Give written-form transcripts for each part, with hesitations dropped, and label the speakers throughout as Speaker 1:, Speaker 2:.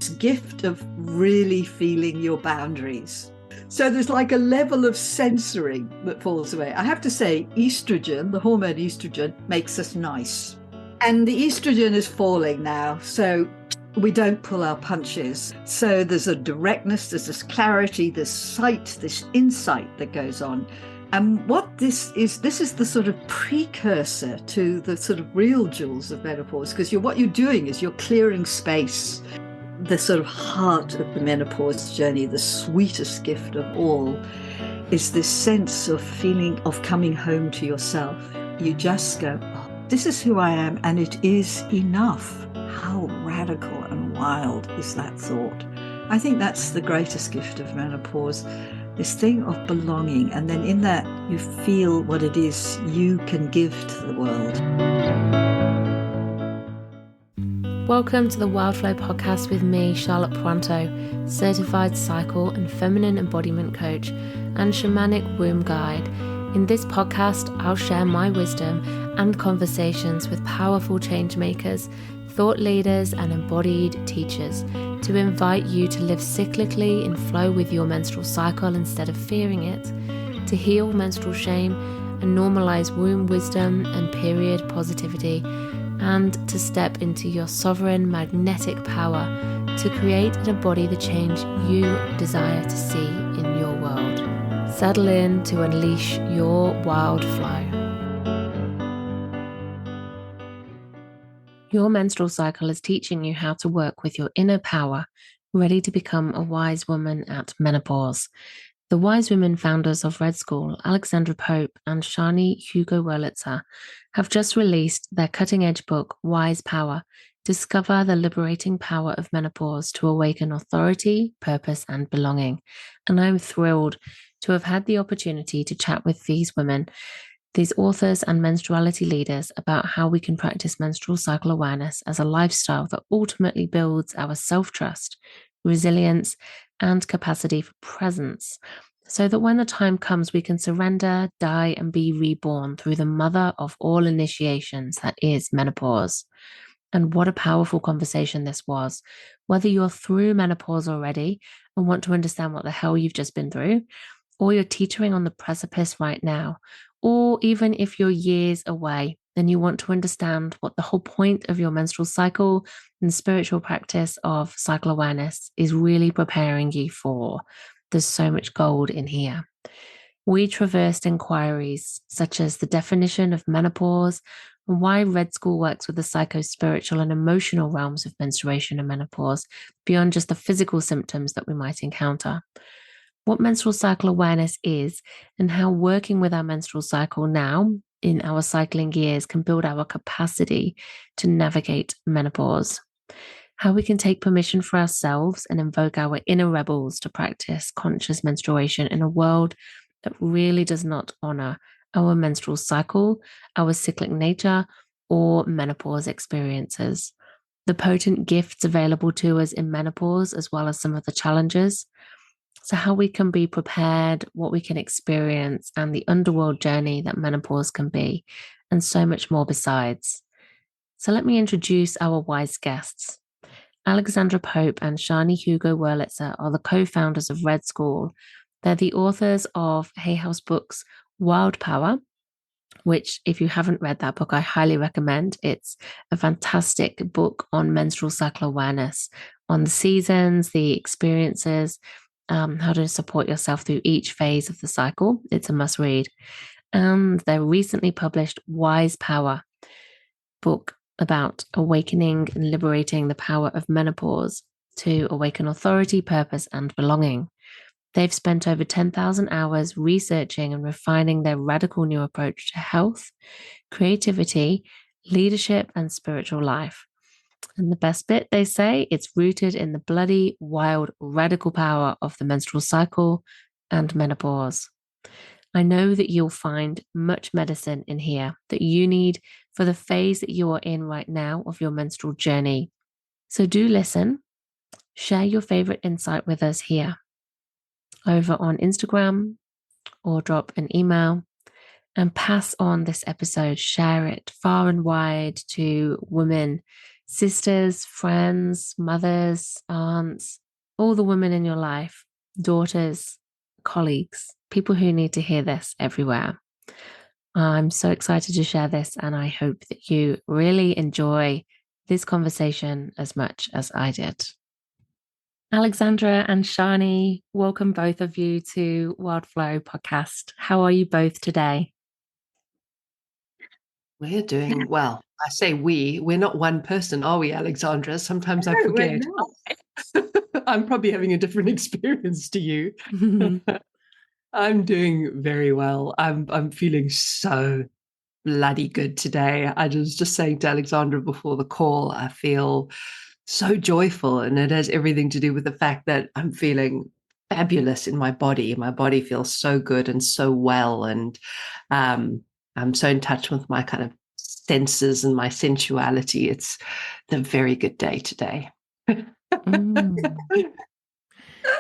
Speaker 1: gift of really feeling your boundaries. So there's like a level of censoring that falls away. I have to say, estrogen, the hormone estrogen, makes us nice. And the estrogen is falling now. So we don't pull our punches. So there's a directness, there's this clarity, this sight, this insight that goes on. And what this is the sort of precursor to the sort of real jewels of menopause, because what you're doing is you're clearing space. The sort of heart of the menopause journey, the sweetest gift of all, is this sense of feeling of coming home to yourself. You just go, oh, this is who I am, and it is enough. How radical and wild is that thought? I think that's the greatest gift of menopause, this thing of belonging. And then in that, you feel what it is you can give to the world.
Speaker 2: Welcome to the Wildflow podcast with me, Charlotte Puanto, certified cycle and feminine embodiment coach and shamanic womb guide. In this podcast, I'll share my wisdom and conversations with powerful change makers, thought leaders, and embodied teachers to invite you to live cyclically in flow with your menstrual cycle instead of fearing it, to heal menstrual shame and normalize womb wisdom and period positivity, and to step into your sovereign magnetic power to create and embody the change you desire to see in your world. Settle in to unleash your wild flow. Your menstrual cycle is teaching you how to work with your inner power, ready to become a wise woman at menopause. The wise women founders of Red School, Alexandra Pope and Sjanie Hugo Wurlitzer, have just released their cutting-edge book, Wise Power, Discover the Liberating Power of Menopause to Awaken Authority, Purpose and Belonging. And I'm thrilled to have had the opportunity to chat with these women, these authors and menstruality leaders, about how we can practice menstrual cycle awareness as a lifestyle that ultimately builds our self-trust, resilience, and capacity for presence, so that when the time comes, we can surrender, die, and be reborn through the mother of all initiations that is menopause. And what a powerful conversation this was. Whether you're through menopause already and want to understand what the hell you've just been through, or you're teetering on the precipice right now, or even if you're years away and you want to understand what the whole point of your menstrual cycle and spiritual practice of cycle awareness is really preparing you for. There's so much gold in here. We traversed inquiries such as the definition of menopause and why Red School works with the psycho-spiritual and emotional realms of menstruation and menopause beyond just the physical symptoms that we might encounter. What menstrual cycle awareness is and how working with our menstrual cycle now in our cycling years can build our capacity to navigate menopause. How we can take permission for ourselves and invoke our inner rebels to practice conscious menstruation in a world that really does not honor our menstrual cycle, our cyclic nature, or menopause experiences. The potent gifts available to us in menopause, as well as some of the challenges. So how we can be prepared, what we can experience, and the underworld journey that menopause can be, and so much more besides. So let me introduce our wise guests. Alexandra Pope and Sjanie Hugo Wurlitzer are the co-founders of Red School. They're the authors of Hay House Books' Wild Power, which, if you haven't read that book, I highly recommend. It's a fantastic book on menstrual cycle awareness, on the seasons, the experiences, how to support yourself through each phase of the cycle. It's a must read. And their recently published Wise Power book about awakening and liberating the power of menopause to awaken authority, purpose, and belonging. They've spent over 10,000 hours researching and refining their radical new approach to health, creativity, leadership, and spiritual life. And the best bit, they say, it's rooted in the bloody, wild, radical power of the menstrual cycle and menopause. I know that you'll find much medicine in here that you need for the phase that you are in right now of your menstrual journey. So do listen, share your favorite insight with us here over on Instagram or drop an email and pass on this episode, share it far and wide to women sisters, friends, mothers, aunts, all the women in your life, daughters, colleagues, people who need to hear this everywhere. I'm so excited to share this, and I hope that you really enjoy this conversation as much as I did. Alexandra and Sjanie, welcome both of you to Wild Flow podcast. How are you both today?
Speaker 3: We're doing well. I say we're not one person, are we, Alexandra? Sometimes I forget. I'm probably having a different experience to you. I'm doing very well. I'm feeling so bloody good today. I was just saying to Alexandra before the call, I feel so joyful, and it has everything to do with the fact that I'm feeling fabulous in my body. My body feels so good and so well, and I'm so in touch with my kind of senses and my sensuality. It's a very good day today.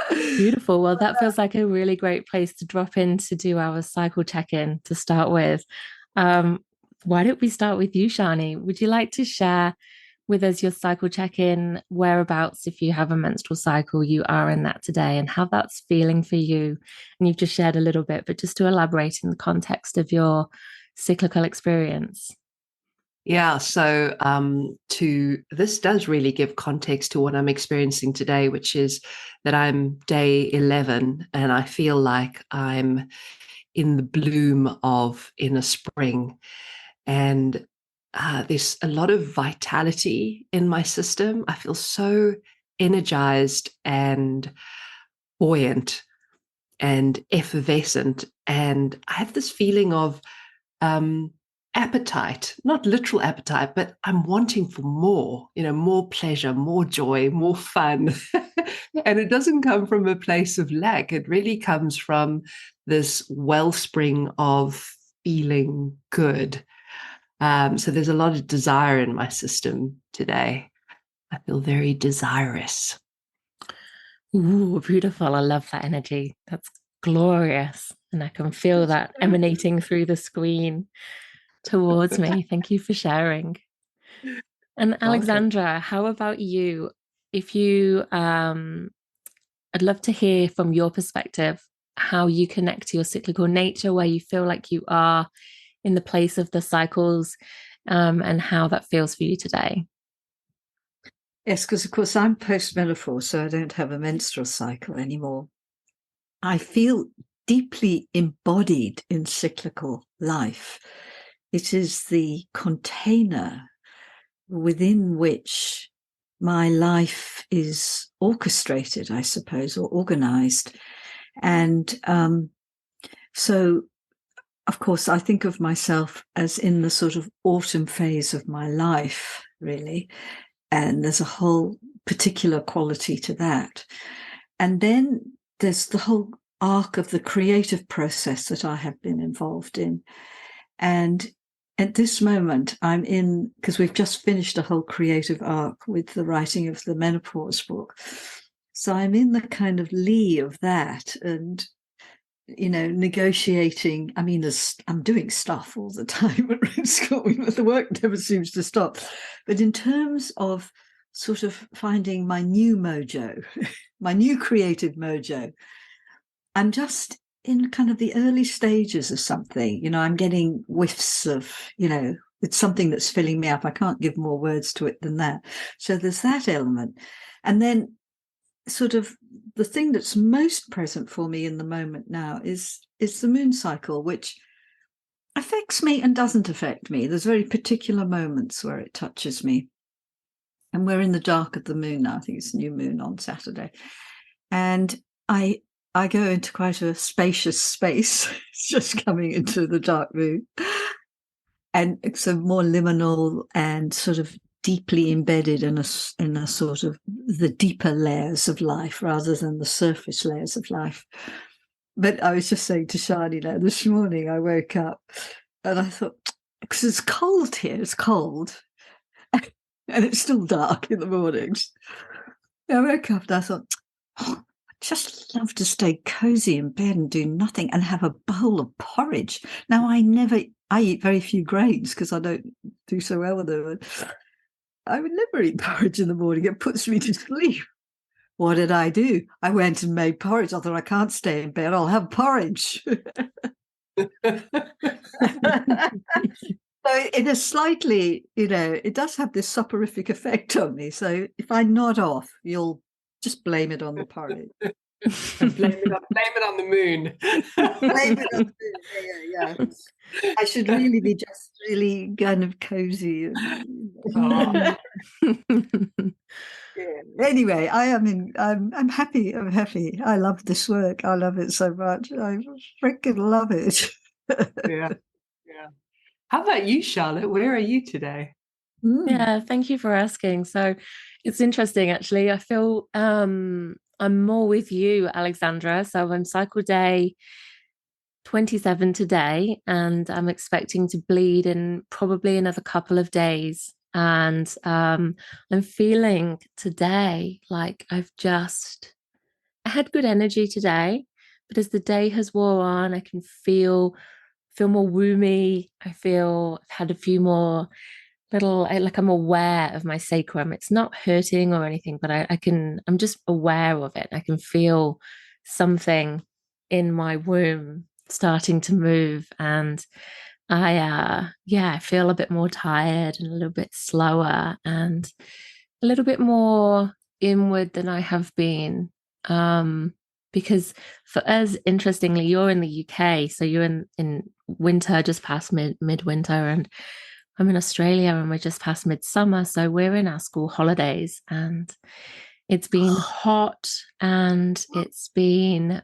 Speaker 2: Beautiful. Well, that feels like a really great place to drop in to do our cycle check-in to start with. Why don't we start with you, Sjanie? Would you like to share with us your cycle check-in, whereabouts, if you have a menstrual cycle, you are in that today, and how that's feeling for you? And you've just shared a little bit, but just to elaborate in the context of your cyclical experience.
Speaker 3: Yeah, so this does really give context to what I'm experiencing today, which is that I'm day 11 and I feel like I'm in the bloom of inner spring. And there's a lot of vitality in my system. I feel so energized and buoyant and effervescent. And I have this feeling of appetite, not literal appetite, but I'm wanting for more, more pleasure, more joy, more fun. And it doesn't come from a place of lack. It really comes from this wellspring of feeling good. So there's a lot of desire in my system today. I feel very desirous.
Speaker 2: Ooh, beautiful. I love that energy. That's glorious. And I can feel that emanating through the screen towards me. Thank you for sharing. And Alexandra, how about you? If you, I'd love to hear from your perspective how you connect to your cyclical nature, where you feel like you are in the place of the cycles, and how that feels for you today.
Speaker 1: Yes, because of course I'm post-menopause, so I don't have a menstrual cycle anymore. I feel deeply embodied in cyclical life. It is the container within which my life is orchestrated, I suppose, or organized. And so, of course, I think of myself as in the sort of autumn phase of my life, really. And there's a whole particular quality to that. And then there's the whole arc of the creative process that I have been involved in. And at this moment, I'm in, because we've just finished a whole creative arc with the writing of the menopause book. So I'm in the kind of lee of that and, negotiating. I mean, I'm doing stuff all the time at Red School. The work never seems to stop. But in terms of sort of finding my new mojo, my new creative mojo, I'm just in kind of the early stages of something. I'm getting whiffs of, it's something that's filling me up. I can't give more words to it than that. So there's that element. And then sort of the thing that's most present for me in the moment now is the moon cycle, which affects me and doesn't affect me. There's very particular moments where it touches me. And we're in the dark of the moon now. I think it's new moon on Saturday. And I go into quite a spacious space. It's just coming into the dark moon. And it's a more liminal and sort of deeply embedded in a sort of the deeper layers of life rather than the surface layers of life. But I was just saying to Sjanie now, this morning I woke up and I thought, because it's cold here, it's cold. And it's still dark in the mornings. I woke up and I thought, I'd just love to stay cozy in bed and do nothing and have a bowl of porridge. Now, I eat very few grains because I don't do so well with them. I would never eat porridge in the morning. It puts me to sleep. What did I do? I went and made porridge. I thought, I can't stay in bed. I'll have porridge. So it is slightly, it does have this soporific effect on me. So if I nod off, you'll just blame it on the porridge.
Speaker 3: Blame it on the moon.
Speaker 1: Blame it on the moon. Yeah. I should really be just really kind of cozy.
Speaker 3: Oh.
Speaker 1: Yeah. Anyway, I'm happy. I'm happy. I love this work. I love it so much. I freaking love it.
Speaker 3: Yeah. How about you, Charlotte? Where are you today?
Speaker 2: Yeah, thank you for asking. So it's interesting, actually. I feel I'm more with you, Alexandra. So I'm cycle day 27 today, and I'm expecting to bleed in probably another couple of days. And I'm feeling today like I had good energy today, but as the day has wore on, I can feel more woomy. I feel I've had a few more like I'm aware of my sacrum. It's not hurting or anything, but I'm just aware of it. I can feel something in my womb starting to move, and I feel a bit more tired and a little bit slower and a little bit more inward than I have been. Because for us, interestingly, you're in the UK, so you're in winter, just past midwinter, and I'm in Australia and we're just past midsummer. So we're in our school holidays, and it's been hot, and it's been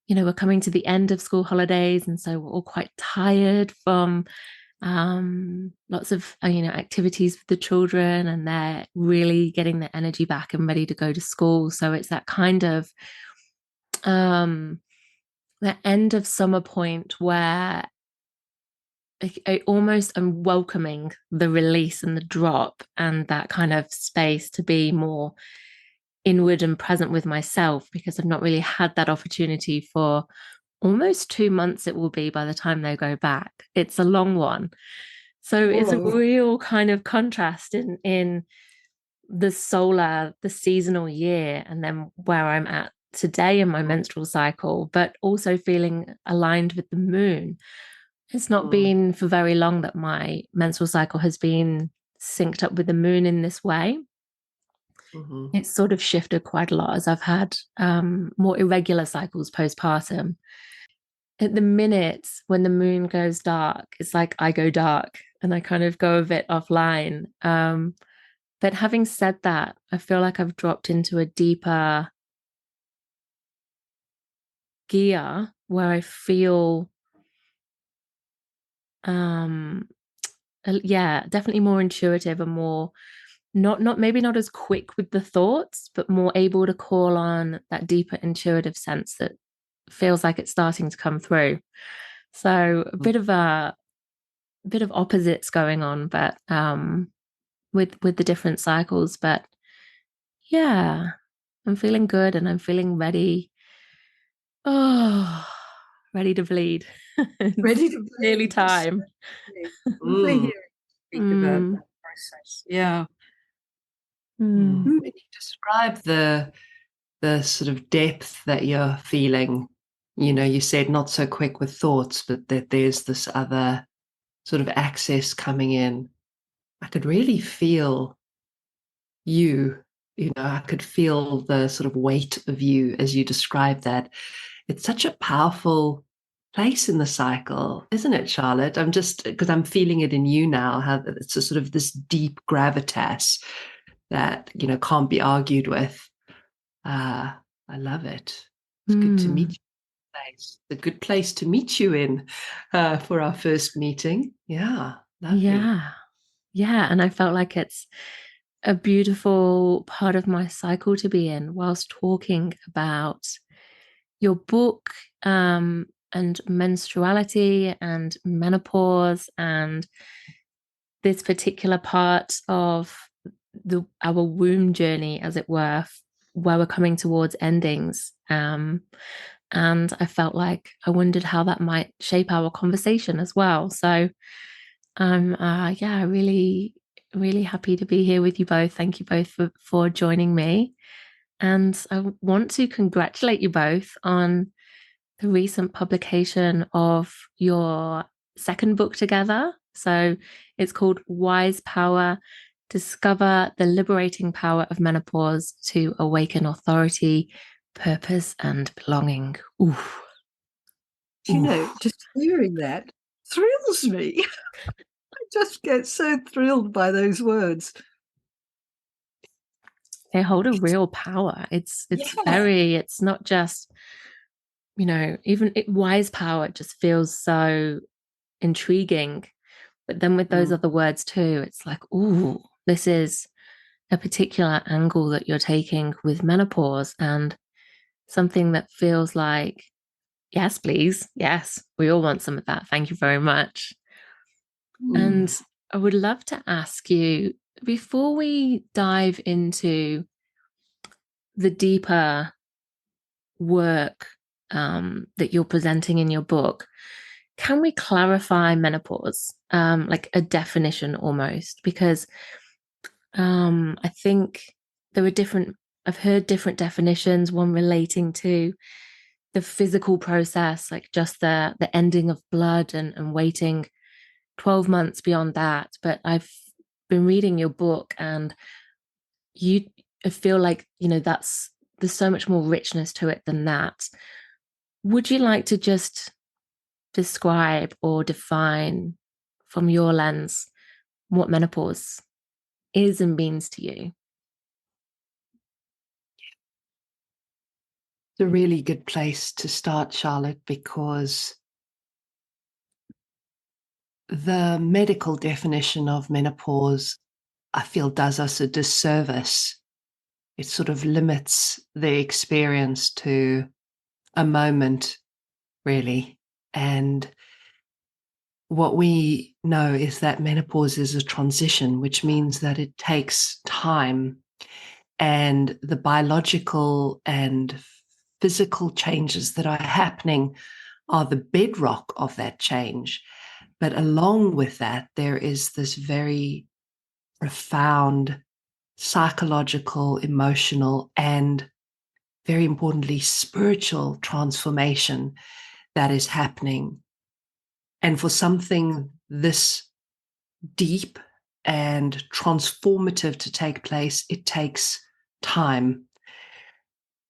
Speaker 2: we're coming to the end of school holidays, and so we're all quite tired from lots of activities with the children, and they're really getting their energy back and ready to go to school. So it's that kind of the end of summer point where I almost am welcoming the release and the drop and that kind of space to be more inward and present with myself, because I've not really had that opportunity for almost 2 months. It will be by the time they go back. It's a long one. So it's a real kind of contrast in the seasonal year, and then where I'm at today in my menstrual cycle, but also feeling aligned with the moon. It's not been for very long that my menstrual cycle has been synced up with the moon in this way. It's sort of shifted quite a lot as I've had more irregular cycles postpartum. At the minute when the moon goes dark, it's like I go dark and I kind of go a bit offline. But having said that, I feel like I've dropped into a deeper gear where I feel definitely more intuitive and more not maybe not as quick with the thoughts, but more able to call on that deeper intuitive sense that feels like it's starting to come through. So a bit of opposites going on, but with the different cycles. But yeah, I'm feeling good and I'm feeling ready. Oh, ready to bleed.
Speaker 1: Ready to bleed.
Speaker 2: Nearly time.
Speaker 1: Lovely hearing you speak about that process. Yeah.
Speaker 3: Can you describe the sort of depth that you're feeling? You said not so quick with thoughts, but that there's this other sort of access coming in. I could really feel I could feel the sort of weight of you as you describe that. It's such a powerful place in the cycle, isn't it, Charlotte? I'm just, because I'm feeling it in you now, how it's a sort of this deep gravitas that, can't be argued with. I love it. It's good to meet you. It's a good place to meet you in for our first meeting. Yeah, lovely.
Speaker 2: Yeah, and I felt like it's a beautiful part of my cycle to be in whilst talking about your book and menstruality and menopause and this particular part of our womb journey, as it were, where we're coming towards endings. And I felt like I wondered how that might shape our conversation as well. So really really happy to be here with you both. Thank you both for joining me. And I want to congratulate you both on the recent publication of your second book together. So it's called Wise Power: Discover the Liberating Power of Menopause to Awaken Authority, Purpose and Belonging. Oof.
Speaker 1: You know, just hearing that thrills me. I just get so thrilled by those words.
Speaker 2: They hold a real power. It's not just, even wise power just feels so intriguing. But then with those other words too, it's like, ooh, this is a particular angle that you're taking with menopause, and something that feels like, yes, please. Yes, we all want some of that. Thank you very much. And I would love to ask you, before we dive into the deeper work that you're presenting in your book, can we clarify menopause, like a definition almost? Because I think I've heard different definitions, one relating to the physical process, like just the ending of blood and waiting 12 months beyond that. But I've been reading your book, and I feel like, there's so much more richness to it than that. Would you like to just describe or define from your lens what menopause is and means to you?
Speaker 3: It's a really good place to start, Charlotte, because the medical definition of menopause, I feel, does us a disservice. It sort of limits the experience to a moment, really. And what we know is that menopause is a transition, which means that it takes time, and the biological and physical changes that are happening are the bedrock of that change. But along with that, there is this very profound psychological, emotional, and very importantly, spiritual transformation that is happening. And for something this deep and transformative to take place, it takes time.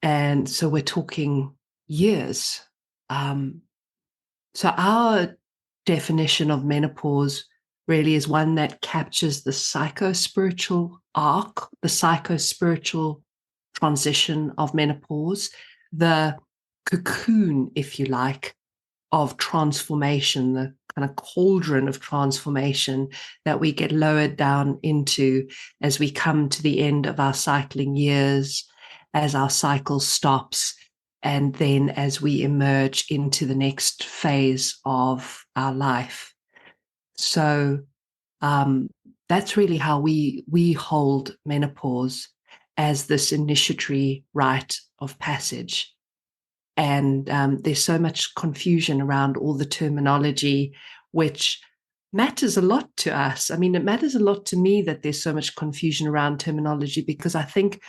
Speaker 3: And so we're talking years. So our definition of menopause really is one that captures the psycho-spiritual arc, the psycho-spiritual transition of menopause, the cocoon, if you like, of transformation, the kind of cauldron of transformation that we get lowered down into as we come to the end of our cycling years, as our cycle stops, and then as we emerge into the next phase of our life. So that's really how we hold menopause, as this initiatory rite of passage. And there's so much confusion around all the terminology, which matters a lot to us. I mean, it matters a lot to me that there's so much confusion around terminology, because I think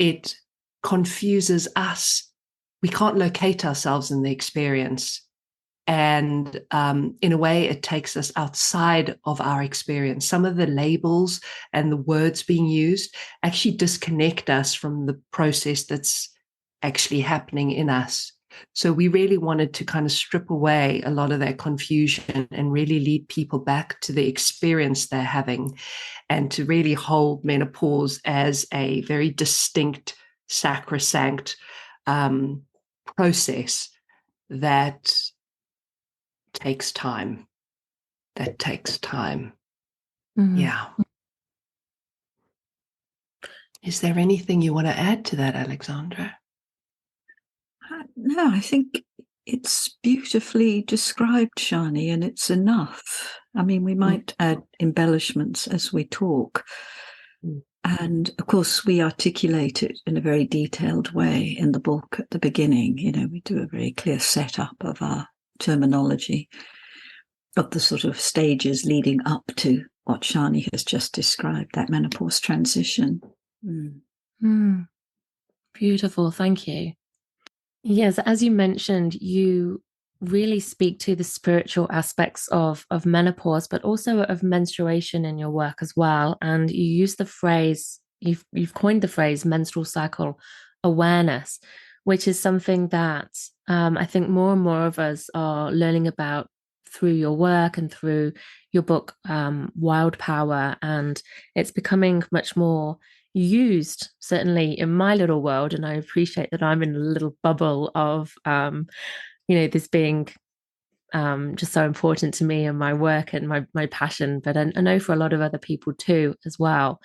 Speaker 3: it confuses us. We can't locate ourselves in the experience. And in a way, it takes us outside of our experience. Some of the labels and the words being used actually disconnect us from the process that's actually happening in us. So we really wanted to kind of strip away a lot of that confusion and really lead people back to the experience they're having, and to really hold menopause as a very distinct, sacrosanct process that takes time. That takes time. Mm-hmm. Yeah. Is there anything you want to add to that, Alexandra?
Speaker 1: No, I think it's beautifully described, Sjanie, and it's enough. I mean, we might add embellishments as we talk. And of course, we articulate it in a very detailed way in the book at the beginning. You know, we do a very clear setup of our terminology, of the sort of stages leading up to what Sjanie has just described, that menopause transition.
Speaker 2: Beautiful. Thank you. Yes, as you mentioned, you really speak to the spiritual aspects of menopause, but also of menstruation in your work as well. And you use the phrase, you've coined the phrase menstrual cycle awareness, which is something that I think more and more of us are learning about through your work and through your book, Wild Power. And it's becoming much more used, certainly in my little world. And I appreciate that I'm in a little bubble of, this being just so important to me and my work and my passion, but I know for a lot of other people too as well.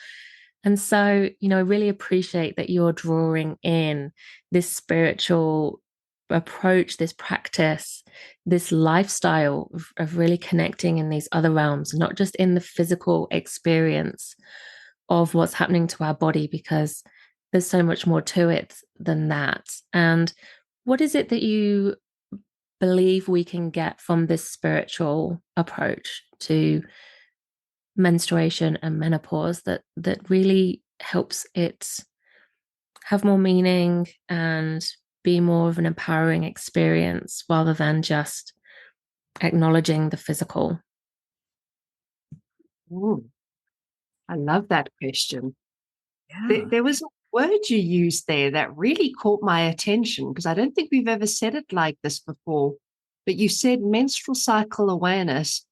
Speaker 2: And so, I really appreciate that you're drawing in this spiritual approach, this practice, this lifestyle of really connecting in these other realms, not just in the physical experience of what's happening to our body, because there's so much more to it than that. And what is it that you believe we can get from this spiritual approach to menstruation and menopause that really helps it have more meaning and be more of an empowering experience rather than just acknowledging the physical?
Speaker 3: Ooh, I love that question. Yeah. There was a word you used there that really caught my attention, because I don't think we've ever said it like this before. But you said menstrual cycle awareness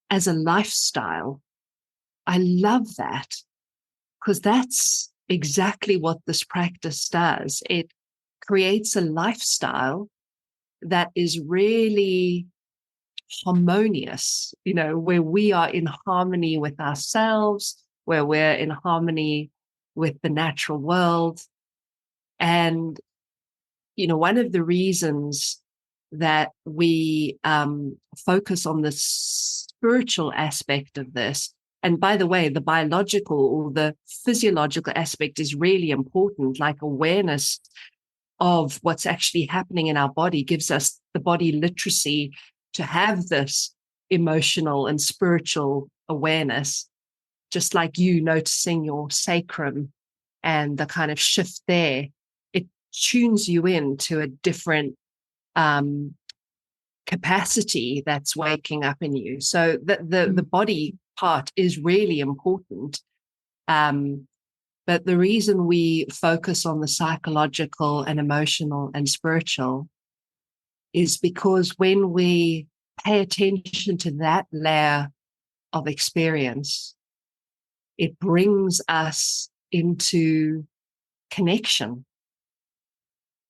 Speaker 3: as a lifestyle. I love that, because that's exactly what this practice does. It creates a lifestyle that is really harmonious, where we are in harmony with ourselves, where we're in harmony with the natural world. And, one of the reasons that we focus on the spiritual aspect of this, and by the way, the biological or the physiological aspect is really important, like awareness of what's actually happening in our body gives us the body literacy to have this emotional and spiritual awareness, just like you noticing your sacrum and the kind of shift there. It tunes you into a different capacity that's waking up in you. So the body part is really important. But the reason we focus on the psychological and emotional and spiritual is because when we pay attention to that layer of experience, it brings us into connection,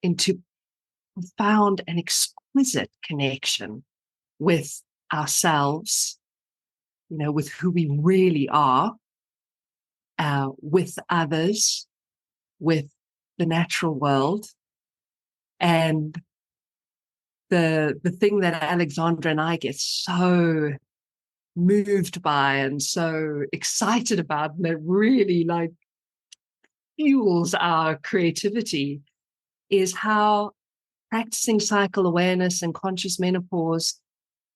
Speaker 3: into profound and exquisite connection with ourselves, with who we really are, with others, with the natural world. And the thing that Alexandra and I get so moved by and so excited about, and that really fuels our creativity, is how practicing cycle awareness and conscious menopause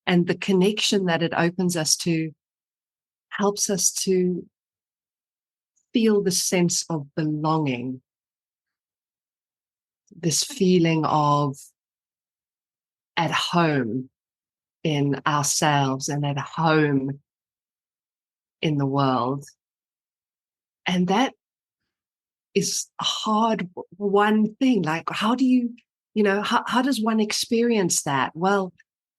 Speaker 3: and the connection that it opens us to helps us to feel the sense of belonging, this feeling of at home in ourselves and at home in the world. And that is a hard one thing. Like, how do you, how does one experience that? Well,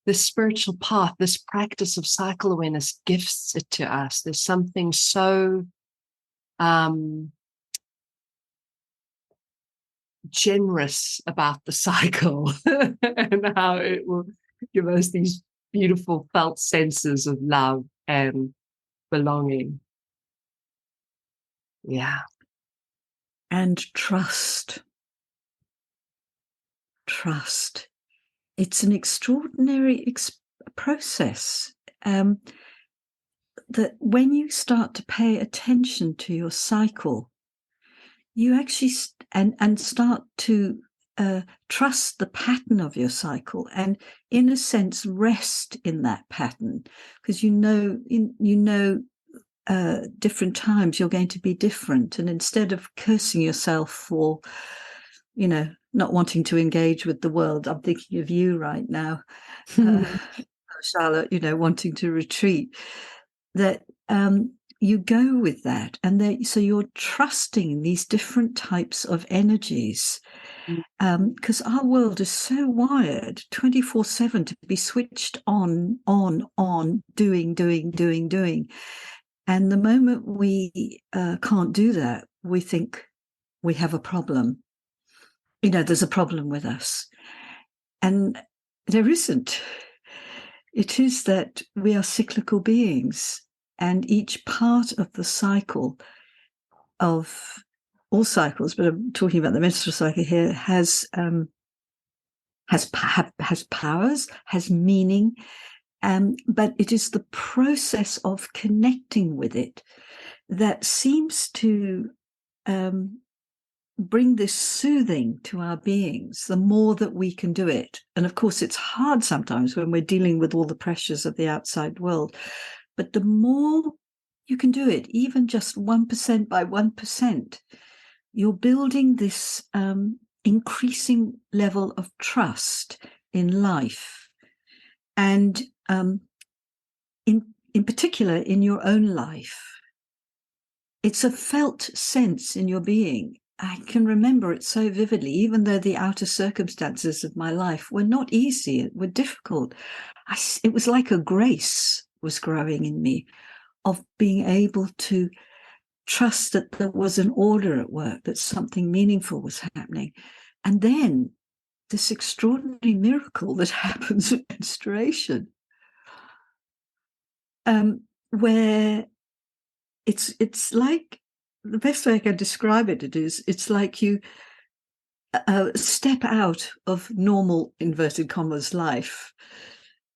Speaker 3: the spiritual path, this practice of cycle awareness gifts it to us. There's something so generous about the cycle and how it will give us these beautiful felt senses of love and belonging. Yeah.
Speaker 1: And trust. It's an extraordinary process that when you start to pay attention to your cycle, you actually and start to trust the pattern of your cycle, and in a sense rest in that pattern, because you know different times you're going to be different. And instead of cursing yourself for, not wanting to engage with the world, I'm thinking of you right now, Charlotte, wanting to retreat, that you go with that. And so you're trusting these different types of energies. Because our world is so wired 24/7 to be switched on, doing. And the moment we can't do that, we think we have a problem. There's a problem with us. And there isn't. It is that we are cyclical beings, and each part of the cycle of all cycles, but I'm talking about the menstrual cycle here, has powers, has meaning, but it is the process of connecting with it that seems to bring this soothing to our beings, the more that we can do it. And of course, it's hard sometimes when we're dealing with all the pressures of the outside world, but the more you can do it, even just 1% by 1%, you're building this increasing level of trust in life. And in particular, in your own life, it's a felt sense in your being. I can remember it so vividly, even though the outer circumstances of my life were not easy, were difficult. It was like a grace was growing in me of being able to trust that there was an order at work, that something meaningful was happening. And then this extraordinary miracle that happens at menstruation, where it's like, the best way I can describe it is, it's like you step out of normal, inverted commas, life.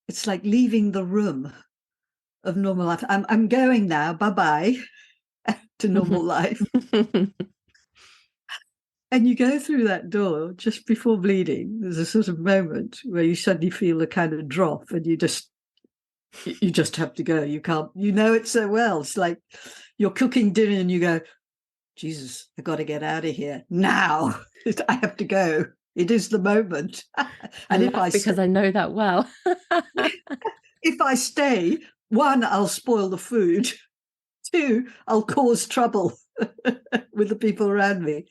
Speaker 1: It's like leaving the room of normal life. I'm going now, bye-bye, to normal life. And you go through that door just before bleeding. There's a sort of moment where you suddenly feel a kind of drop, and you just have to go. You can't, it so well. It's like you're cooking dinner and you go, Jesus, I got to get out of here now. I have to go. It is the moment.
Speaker 2: And because I know that well.
Speaker 1: If I stay, 1, I'll spoil the food. 2, I'll cause trouble with the people around me.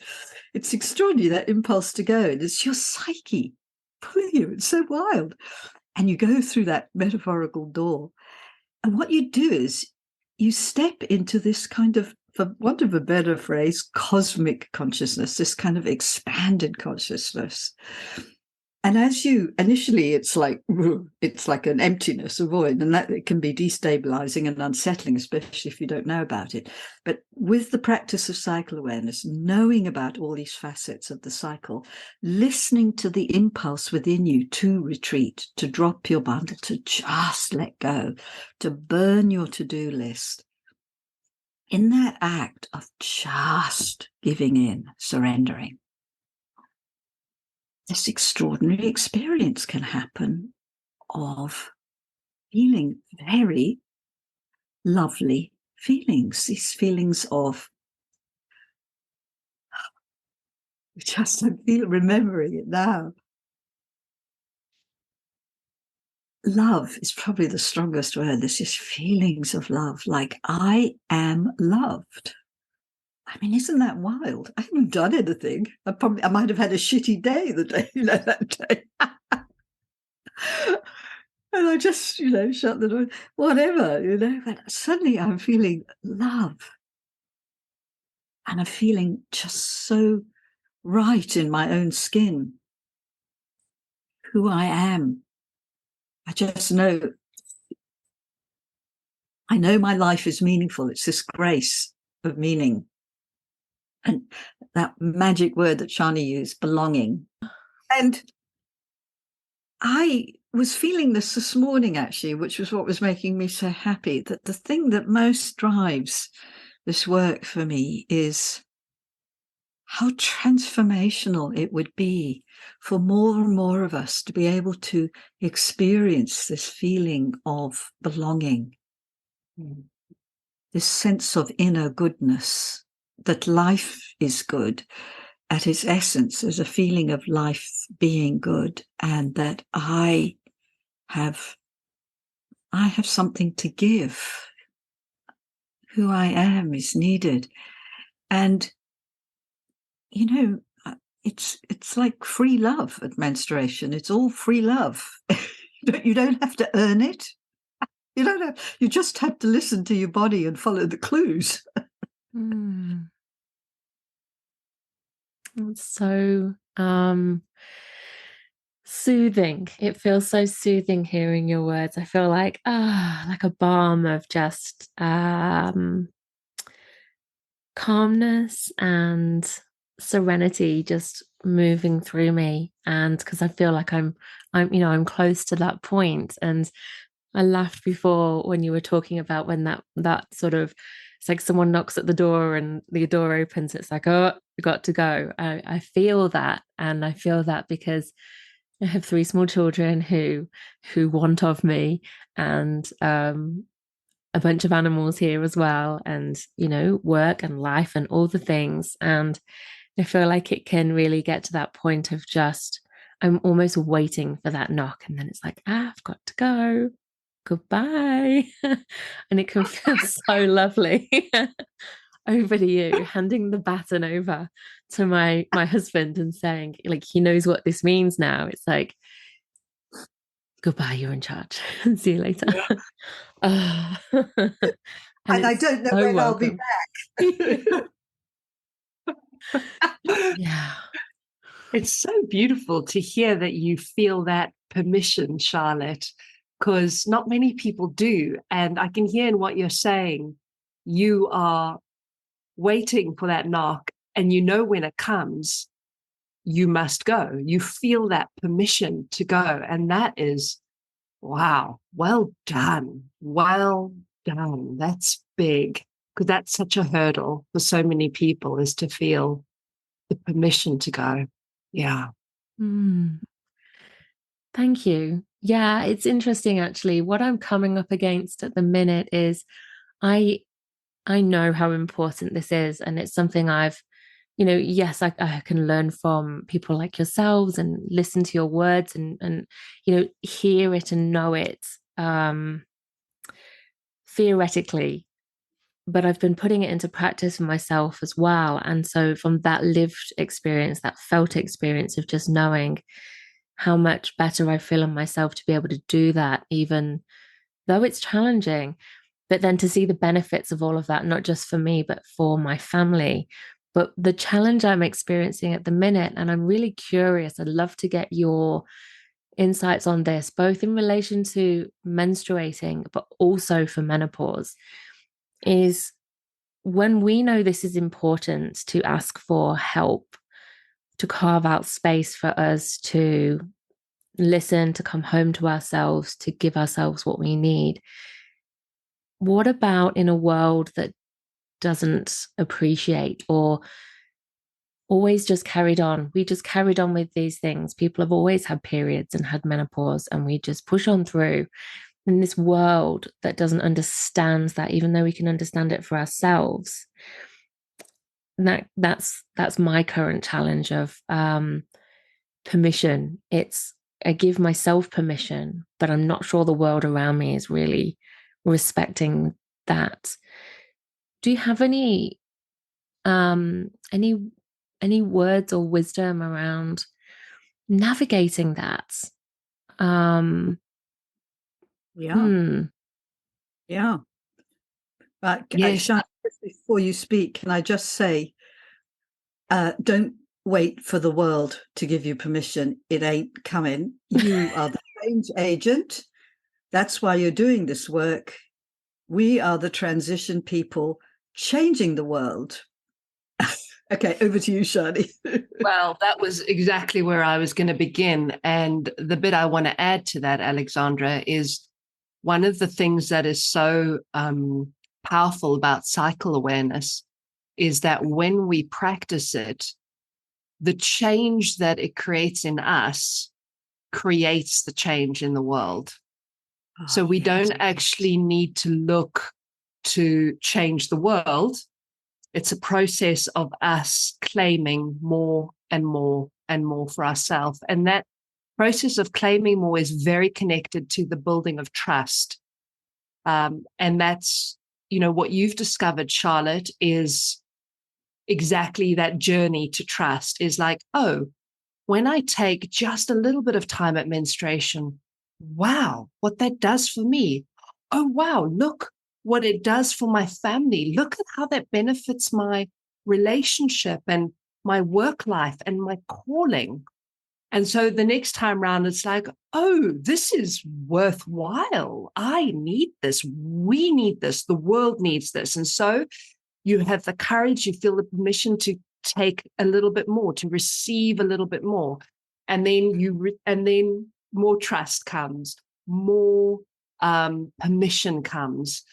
Speaker 1: It's extraordinary, that impulse to go. And it's your psyche pulling you. It's so wild. And you go through that metaphorical door. And what you do is you step into this kind of, for want of a better phrase, cosmic consciousness, this kind of expanded consciousness. And as you, initially, it's like an emptiness, a void, and that it can be destabilizing and unsettling, especially if you don't know about it. But with the practice of cycle awareness, knowing about all these facets of the cycle, listening to the impulse within you to retreat, to drop your bundle, to just let go, to burn your to-do list, in that act of just giving in, surrendering, this extraordinary experience can happen of feeling very lovely feelings, these feelings of, just I feel, remembering it now. Love is probably the strongest word. There's just feelings of love, like I am loved. I mean, isn't that wild? I haven't done anything. I might have had a shitty day that day. And I just, shut the door, whatever, but suddenly I'm feeling love. And I'm feeling just so right in my own skin, who I am. I just know, I know my life is meaningful. It's this grace of meaning. And that magic word that Sjanie used, belonging. And I was feeling this morning, actually, which was what was making me so happy, that the thing that most drives this work for me is how transformational it would be for more and more of us to be able to experience this feeling of belonging. this sense of inner goodness, that life is good. At its essence, there's a feeling of life being good, and that I have something to give. Who I am is needed. And, it's like free love at menstruation. It's all free love. You don't have to earn it. You just have to listen to your body and follow the clues.
Speaker 2: It's so soothing. It feels so soothing hearing your words. I feel like like a balm of just calmness and serenity just moving through me. And because I feel like I'm close to that point. And I laughed before when you were talking about when that sort of, it's like someone knocks at the door and the door opens. It's like, oh, you got to go. I feel that. And I feel that because I have 3 small children who want of me, and a bunch of animals here as well, and work and life and all the things. And I feel like it can really get to that point of just, I'm almost waiting for that knock, and then it's like, I've got to go. Goodbye. And it can feel so lovely. Over to you, handing the baton over to my husband and saying, like, he knows what this means now. It's like, goodbye, you're in charge. See you later. Yeah.
Speaker 1: And I don't know when I'll be back.
Speaker 2: Yeah.
Speaker 3: It's so beautiful to hear that you feel that permission, Charlotte, because not many people do. And I can hear in what you're saying, you are waiting for that knock, and when it comes, you must go. You feel that permission to go. And that is, wow, well done. Well done. That's big, because that's such a hurdle for so many people, is to feel the permission to go. Yeah.
Speaker 2: Thank you. Yeah, it's interesting actually. What I'm coming up against at the minute is I know how important this is, and it's something I've, yes, I can learn from people like yourselves and listen to your words and hear it and know it theoretically, but I've been putting it into practice for myself as well. And so from that lived experience, that felt experience of just knowing how much better I feel in myself to be able to do that, even though it's challenging, but then to see the benefits of all of that, not just for me, but for my family. But the challenge I'm experiencing at the minute, and I'm really curious, I'd love to get your insights on this, both in relation to menstruating, but also for menopause, is when we know this is important to ask for help, to carve out space for us to listen, to come home to ourselves, to give ourselves what we need. What about in a world that doesn't appreciate or always just carried on? We just carried on with these things. People have always had periods and had menopause, and we just push on through. In this world that doesn't understand that, even though we can understand it for ourselves, that's my current challenge of permission. It's, I give myself permission, but I'm not sure the world around me is really respecting that. Do you have any words or wisdom around navigating that?
Speaker 1: Yeah. But
Speaker 3: yes.
Speaker 1: Sjanie, before you speak, can I just say, don't wait for the world to give you permission. It ain't coming. You are the change agent. That's why you're doing this work. We are the transition people changing the world. Okay, over to you, Sjanie.
Speaker 3: Well, that was exactly where I was going to begin. And the bit I want to add to that, Alexandra, is one of the things that is so powerful about cycle awareness is that when we practice it, the change that it creates in us creates the change in the world. So we don't actually need to look to change the world. It's a process of us claiming more and more and more for ourselves. And that process of claiming more is very connected to the building of trust. And that's, what you've discovered, Charlotte, is exactly that journey to trust is like, oh, when I take just a little bit of time at menstruation, wow, what that does for me. Oh, wow, look what it does for my family. Look at how that benefits my relationship and my work life and my calling. And so the next time round, it's like, oh, this is worthwhile. I need this. We need this. The world needs this. And so you have the courage, you feel the permission to take a little bit more, to receive a little bit more. And then and then more trust comes, more permission comes.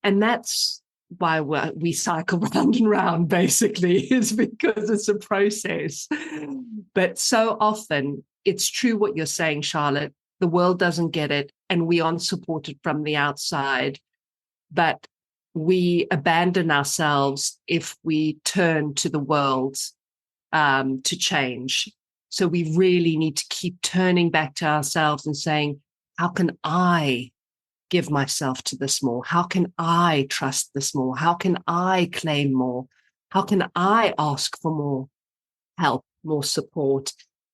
Speaker 3: And that's why we cycle round and round, basically, is because it's a process. But so often it's true what you're saying, Charlotte. The world doesn't get it, and we aren't supported from the outside. But we abandon ourselves if we turn to the world to change. So we really need to keep turning back to ourselves and saying, how can I give myself to this more? How can I trust this more? How can I claim more? How can I ask for more help, more support?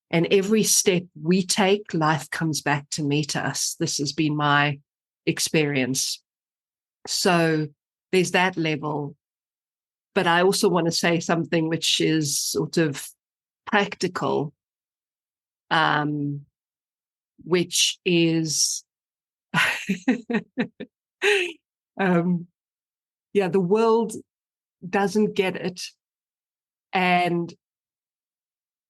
Speaker 3: And every step we take, life comes back to meet us. This has been my experience. So there's that level. But I also want to say something which is sort of practical, which is, the world doesn't get it. And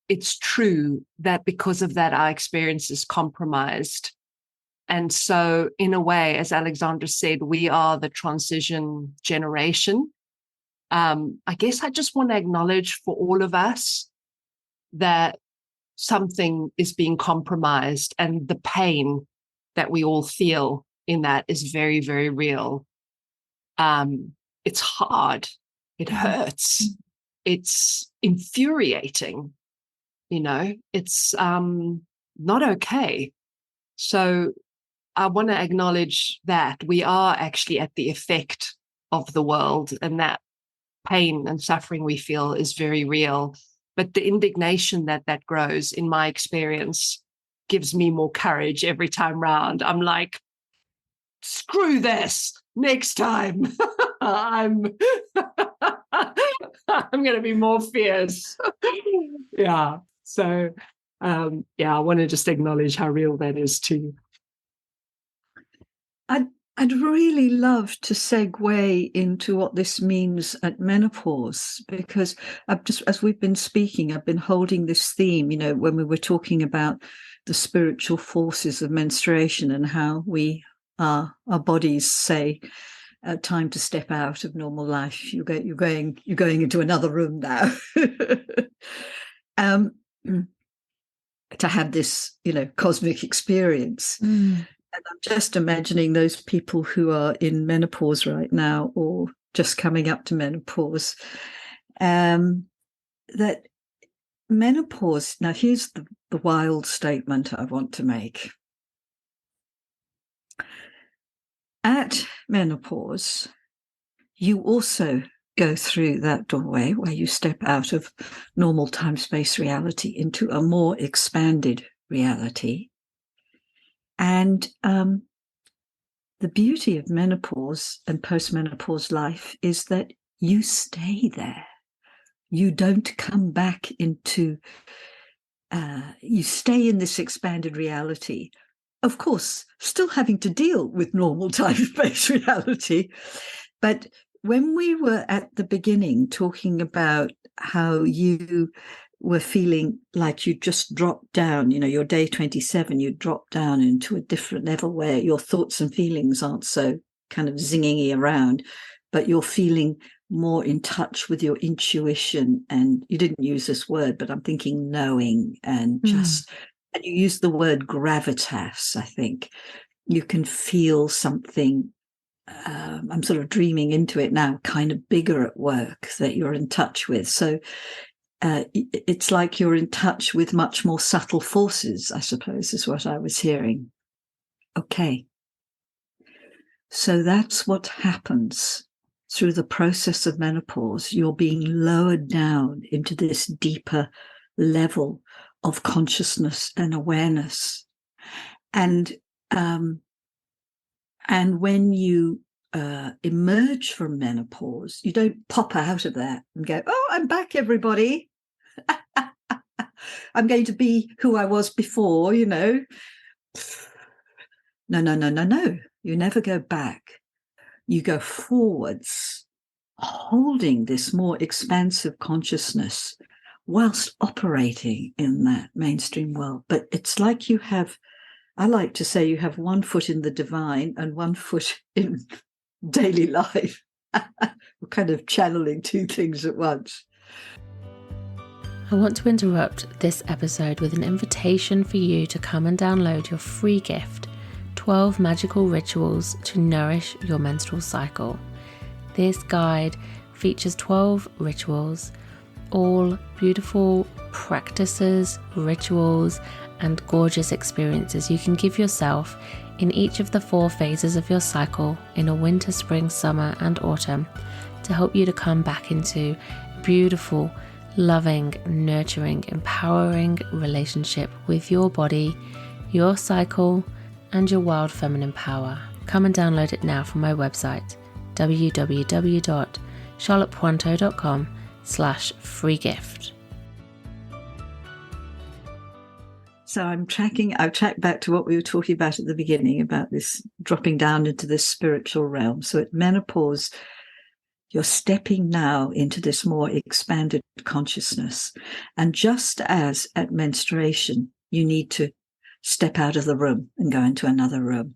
Speaker 3: it's true that because of that, our experience is compromised. And so in a way, as Alexandra said, we are the transition generation. I guess I just want to acknowledge for all of us that something is being compromised, and the pain that we all feel in that is very, very real. It's hard. It hurts. It's infuriating. It's not okay. So I want to acknowledge that we are actually at the effect of the world, and that pain and suffering we feel is very real. But the indignation that grows, in my experience, gives me more courage every time round. I'm like, screw this, next time. I'm going to be more fierce. Yeah. So, I want to just acknowledge how real that is too.
Speaker 1: I'd really love to segue into what this means at menopause, because as we've been speaking, I've been holding this theme, when we were talking about the spiritual forces of menstruation and how our bodies say, time to step out of normal life. You're going into another room now. To have this, cosmic experience. And I'm just imagining those people who are in menopause right now, or just coming up to menopause, that menopause, now here's the wild statement I want to make. At menopause, you also go through that doorway where you step out of normal time-space reality into a more expanded reality. And the beauty of menopause and postmenopause life is that you stay there. You don't come back into, you stay in this expanded reality. Of course, still having to deal with normal time-space reality. But when we were at the beginning talking about how you were feeling like you just dropped down, your day 27, you dropped down into a different level where your thoughts and feelings aren't so kind of zinging around, but you're feeling more in touch with your intuition. And you didn't use this word, but I'm thinking knowing, and just, and you used the word gravitas, I think. You can feel something I'm sort of dreaming into it now, kind of bigger at work that you're in touch with. So it's like you're in touch with much more subtle forces, I suppose, is what I was hearing. Okay. So that's what happens through the process of menopause. You're being lowered down into this deeper level of consciousness and awareness. And when you emerge from menopause, you don't pop out of that and go, "Oh, I'm back, everybody. I'm going to be who I was before," No. You never go back. You go forwards, holding this more expansive consciousness whilst operating in that mainstream world. But it's like I like to say you have one foot in the divine and one foot in daily life. We're kind of channeling two things at once.
Speaker 2: I want to interrupt this episode with an invitation for you to come and download your free gift, 12 Magical Rituals to Nourish Your Menstrual Cycle. This guide features 12 rituals, all beautiful practices, rituals, and gorgeous experiences you can give yourself in each of the 4 phases of your cycle in a winter, spring, summer, and autumn to help you to come back into beautiful, loving, nurturing, empowering relationship with your body, your cycle, and your wild feminine power. Come and download it now from my website, www.charlottepointo.com/free gift.
Speaker 1: So I've tracked back to what we were talking about at the beginning about this dropping down into this spiritual realm. So at menopause, you're stepping now into this more expanded consciousness. And just as at menstruation, you need to step out of the room and go into another room.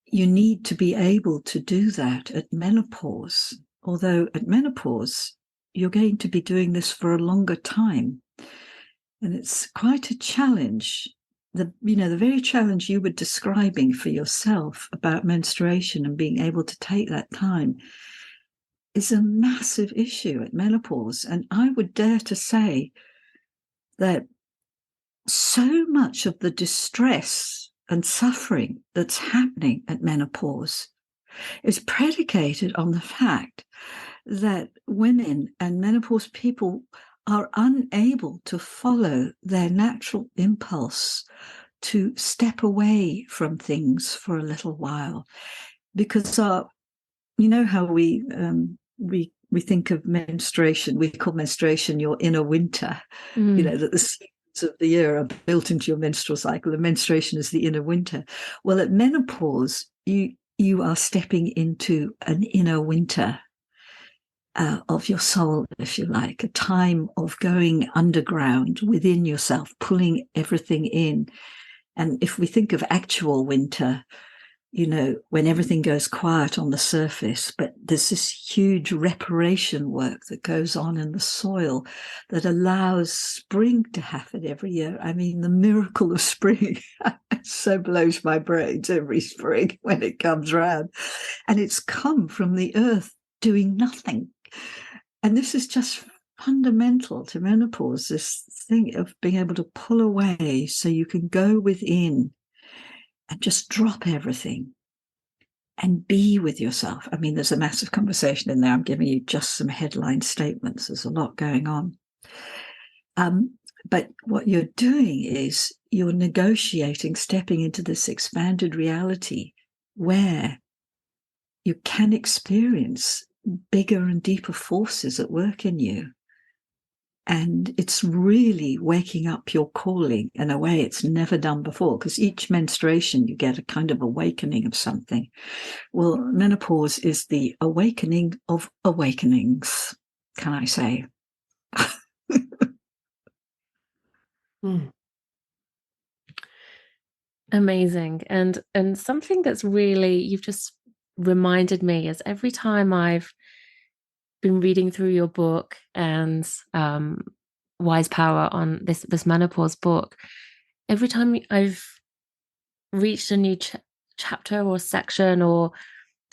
Speaker 1: You need to be able to do that at menopause. Although at menopause, you're going to be doing this for a longer time. And it's quite a challenge. The very challenge you were describing for yourself about menstruation and being able to take that time is a massive issue at menopause. And I would dare to say that so much of the distress and suffering that's happening at menopause is predicated on the fact that women and menopause people are unable to follow their natural impulse to step away from things for a little while, because how we think of menstruation, we call menstruation your inner winter. That the seasons of the year are built into your menstrual cycle, and menstruation is the inner winter. Well, at menopause, you are stepping into an inner winter of your soul, if you like, a time of going underground within yourself, pulling everything in. And if we think of actual winter, when everything goes quiet on the surface, but there's this huge reparation work that goes on in the soil that allows spring to happen every year. I mean, the miracle of spring so blows my brains every spring when it comes round. And it's come from the earth doing nothing. And this is just fundamental to menopause, this thing of being able to pull away so you can go within and just drop everything and be with yourself. I mean, there's a massive conversation in there. I'm giving you just some headline statements. There's a lot going on. But what you're doing is you're negotiating, stepping into this expanded reality where you can experience bigger and deeper forces at work in you. And it's really waking up your calling in a way it's never done before, because each menstruation you get a kind of awakening of something. Well, menopause is the awakening of awakenings, can I say?
Speaker 2: Amazing. And something that's really, you've just reminded me, is every time I've been reading through your book and Wise Power on this menopause book, every time I've reached a new chapter or section, or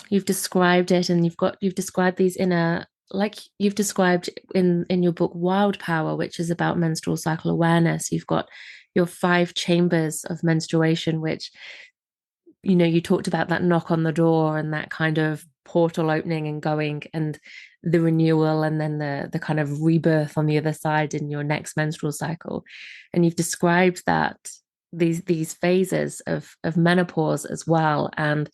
Speaker 2: you've described it, and you've described these inner, like you've described in your book Wild Power, which is about menstrual cycle awareness. You've got your 5 chambers of menstruation, which, you know, you talked about that knock on the door and that kind of portal opening and going, and the renewal, and then the kind of rebirth on the other side in your next menstrual cycle. And you've described that these phases of menopause as well. And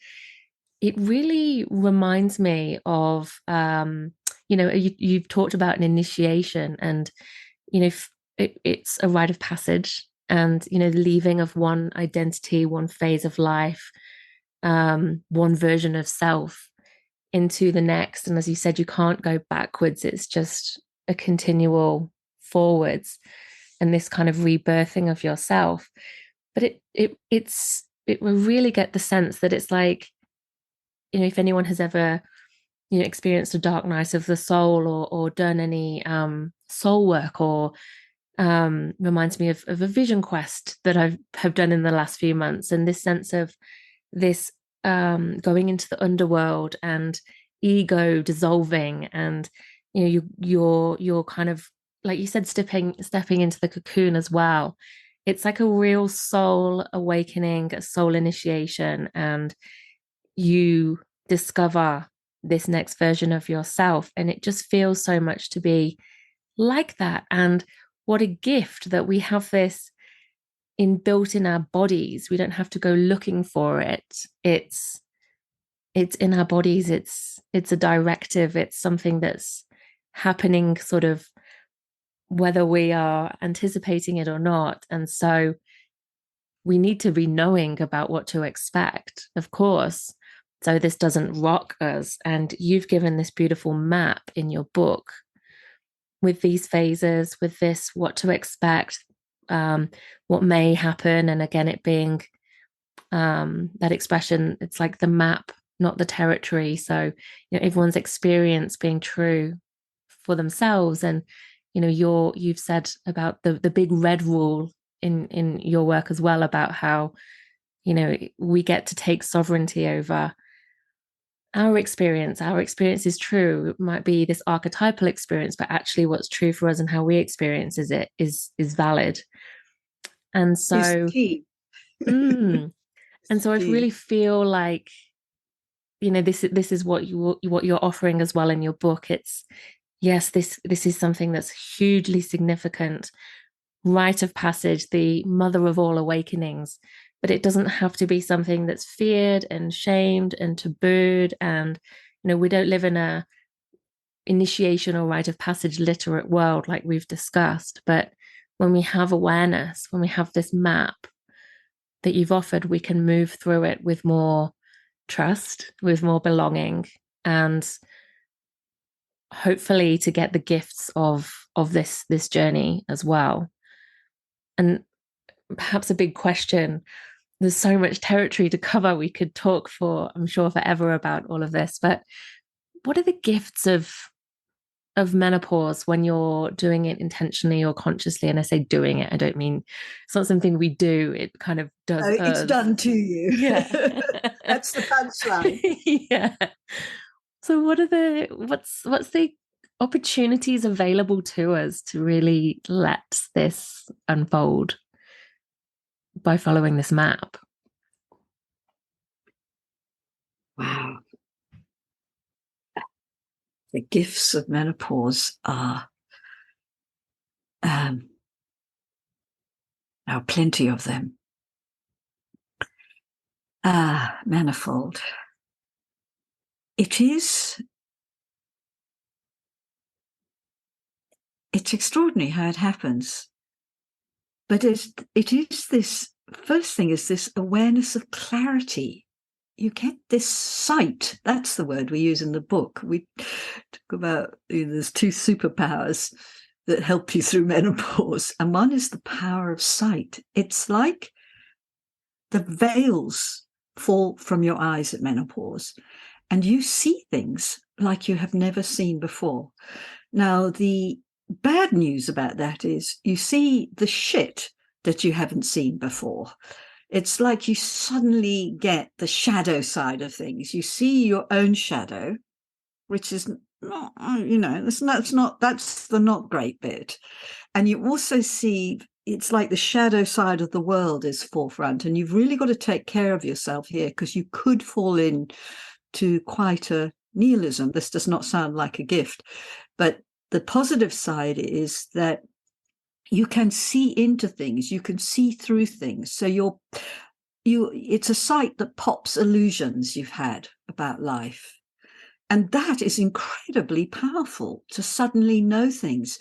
Speaker 2: it really reminds me of, you know, you've talked about an initiation, and, you know, it's a rite of passage, and, you know, leaving of one identity, one phase of life, one version of self into the next. And as you said, you can't go backwards. It's just a continual forwards, and this kind of rebirthing of yourself. But it will really get the sense that it's like, you know, if anyone has ever, you know, experienced a dark night of the soul, or done any soul work, or reminds me of a vision quest that I have done in the last few months, and this sense of this going into the underworld and ego dissolving, and, you know, you're kind of, like you said, stepping into the cocoon as well. It's like a real soul awakening, a soul initiation, and you discover this next version of yourself, and it just feels so much to be like that. And what a gift that we have this inbuilt in our bodies. We don't have to go looking for it. It's in our bodies. It's a directive. It's something that's happening, sort of whether we are anticipating it or not. And so we need to be knowing about what to expect, of course, so this doesn't rock us. And you've given this beautiful map in your book with these phases, with this what to expect, what may happen. And again, it being that expression, it's like the map, not the territory. So, you know, everyone's experience being true for themselves. And, you know, you've said about the big red rule in your work as well, about how, you know, we get to take sovereignty over our experience. Our experience is true. It might be this archetypal experience, but actually what's true for us and how we experience it is valid. And so
Speaker 1: key.
Speaker 2: and so I really feel like, you know, this is what you're offering as well in your book. It's, yes, this is something that's hugely significant, rite of passage, the mother of all awakenings. But it doesn't have to be something that's feared and shamed and tabooed. And, you know, we don't live in a initiation or rite of passage literate world like we've discussed. But when we have awareness, when we have this map that you've offered, we can move through it with more trust, with more belonging, and hopefully to get the gifts of this journey as well. And perhaps a big question, there's so much territory to cover. We could talk for, I'm sure, forever about all of this, but what are the gifts of menopause when you're doing it intentionally or consciously? And I say doing it, I don't mean it's not something we do, it kind of does.
Speaker 1: It's done to you.
Speaker 2: Yeah.
Speaker 1: That's the punchline.
Speaker 2: Yeah. So what's the opportunities available to us to really let this unfold by following this map?
Speaker 1: Wow. The gifts of menopause are now plenty of them. Manifold. It's extraordinary how it happens. But it is this, first thing is this awareness of clarity. You get this sight. That's the word we use in the book. We talk about, there's 2 superpowers that help you through menopause. And one is the power of sight. It's like the veils fall from your eyes at menopause, and you see things like you have never seen before. Now, the bad news about that is you see the shit that you haven't seen before. It's like you suddenly get the shadow side of things. You see your own shadow, which is not, that's the not great bit. And you also see it's like the shadow side of the world is forefront, and you've really got to take care of yourself here, because you could fall into quite a nihilism. This does not sound like a gift, but the positive side is that you can see into things, you can see through things. So it's a sight that pops illusions you've had about life. And that is incredibly powerful, to suddenly know things.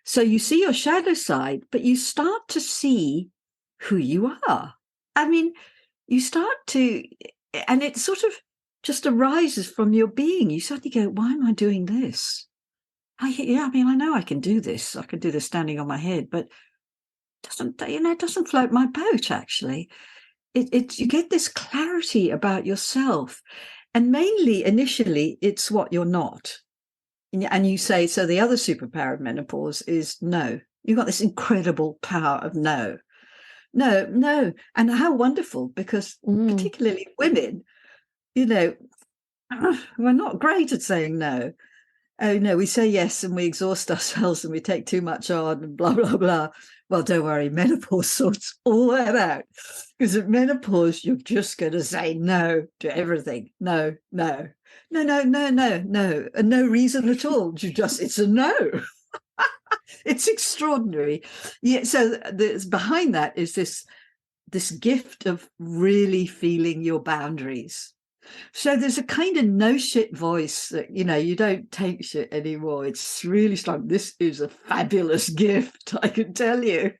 Speaker 1: So you see your shadow side, but you start to see who you are. I mean, you start to, and it sort of just arises from your being. You suddenly go, why am I doing this? I know I can do this. I can do this standing on my head, but it doesn't float my boat, actually. You get this clarity about yourself. And mainly, initially, it's what you're not. And you say, so the other superpower of menopause is no. You've got this incredible power of no. No, no. And how wonderful, because particularly women, we're not great at saying no. Oh, no, we say yes and we exhaust ourselves and we take too much on and blah, blah, blah. Well, don't worry, menopause sorts all that out. Because at menopause, you're just going to say no to everything. No, no, no, no, no, no, no. And no reason at all. It's a no. It's extraordinary. Yeah. So behind that is this gift of really feeling your boundaries. So there's a kind of no shit voice that, you don't take shit anymore. It's really strong. This is a fabulous gift, I can tell you.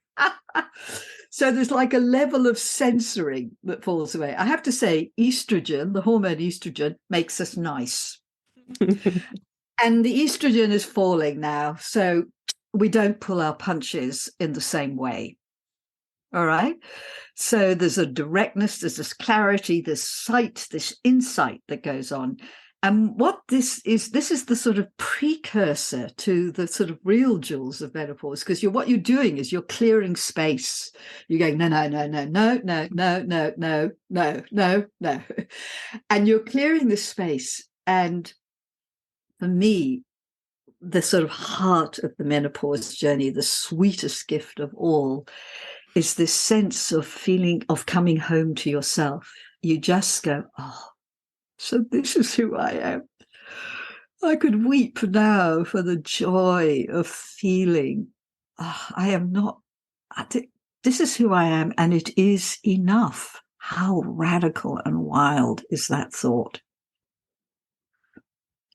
Speaker 1: So there's like a level of censoring that falls away. I have to say, estrogen, the hormone estrogen, makes us nice. And the estrogen is falling now. So we don't pull our punches in the same way. All right. So there's a directness, there's this clarity, this sight, this insight that goes on. And what this is the sort of precursor to the sort of real jewels of menopause, because what you're doing is you're clearing space. You're going, no, no, no, no, no, no, no, no, no, no, no, no. And you're clearing this space. And for me, the sort of heart of the menopause journey, the sweetest gift of all, is this sense of feeling of coming home to yourself. You just go, oh, so this is who I am. I could weep now for the joy of feeling, I am not, this is who I am, and it is enough. How radical and wild is that thought?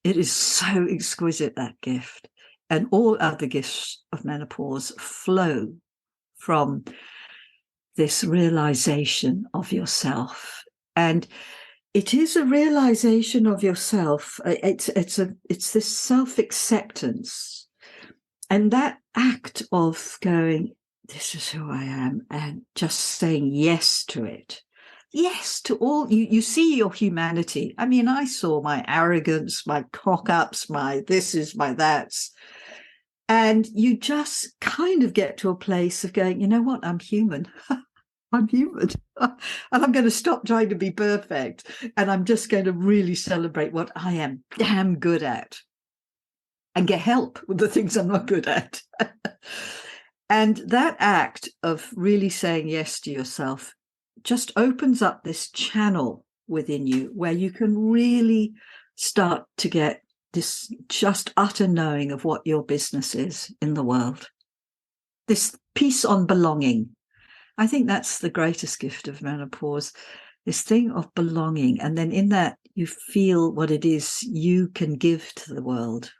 Speaker 1: It is so exquisite, that gift. And all other gifts of menopause flow from this realization of yourself. And it is a realization of yourself. It's this self-acceptance. And that act of going, this is who I am, and just saying yes to it. Yes to all. You see your humanity. I mean, I saw my arrogance, my cock-ups, my this is, my that's. And you just kind of get to a place of going, you know what, I'm human. I'm human. And I'm going to stop trying to be perfect. And I'm just going to really celebrate what I am damn good at and get help with the things I'm not good at. And that act of really saying yes to yourself just opens up this channel within you where you can really start to get this just utter knowing of what your business is in the world. This piece on belonging. I think that's the greatest gift of menopause, this thing of belonging. And then in that, you feel what it is you can give to the world.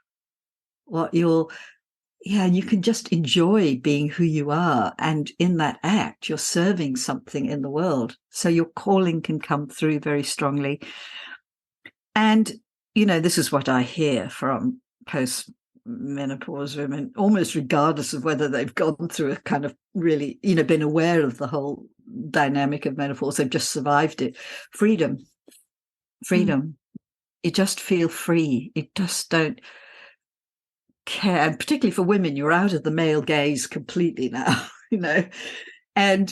Speaker 1: And you can just enjoy being who you are. And in that act, you're serving something in the world. So your calling can come through very strongly. And, this is what I hear from post-menopause women, almost regardless of whether they've gone through a kind of really, been aware of the whole dynamic of menopause. They've just survived it. Freedom. You just feel free. You just don't care. And particularly for women, you're out of the male gaze completely now, and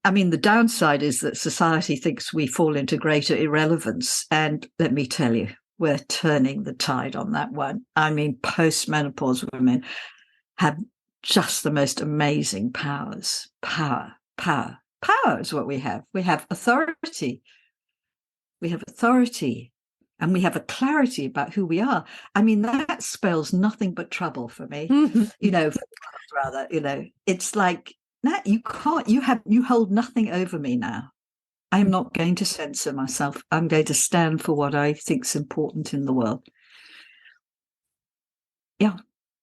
Speaker 1: I mean, the downside is that society thinks we fall into greater irrelevance. And let me tell you, we're turning the tide on that one. I mean, postmenopause women have just the most amazing powers. Power is what we have. We have authority. We have authority, and we have a clarity about who we are. I mean, that spells nothing but trouble for me. Rather, it's like, Nat, you can't, you hold nothing over me now. I am not going to censor myself. I'm going to stand for what I think is important in the world. Yeah,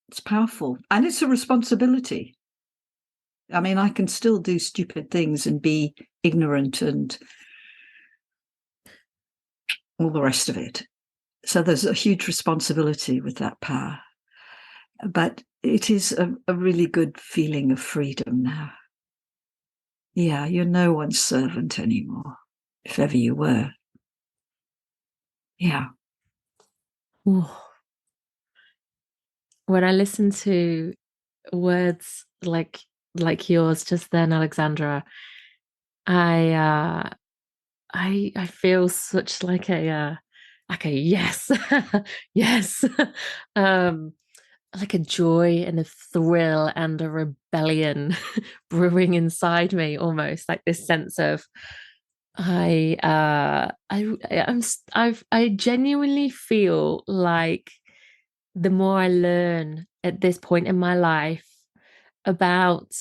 Speaker 1: it's powerful. And it's a responsibility. I mean, I can still do stupid things and be ignorant and all the rest of it. So there's a huge responsibility with that power. But it is a really good feeling of freedom now. Yeah, you're no one's servant anymore, if ever you were. Yeah.
Speaker 2: Ooh. When I listen to words like yours just then, Alexandra, I feel such like a yes, yes, like a joy and a thrill and a rebellion brewing inside me, almost like this sense of I genuinely feel like the more I learn at this point in my life about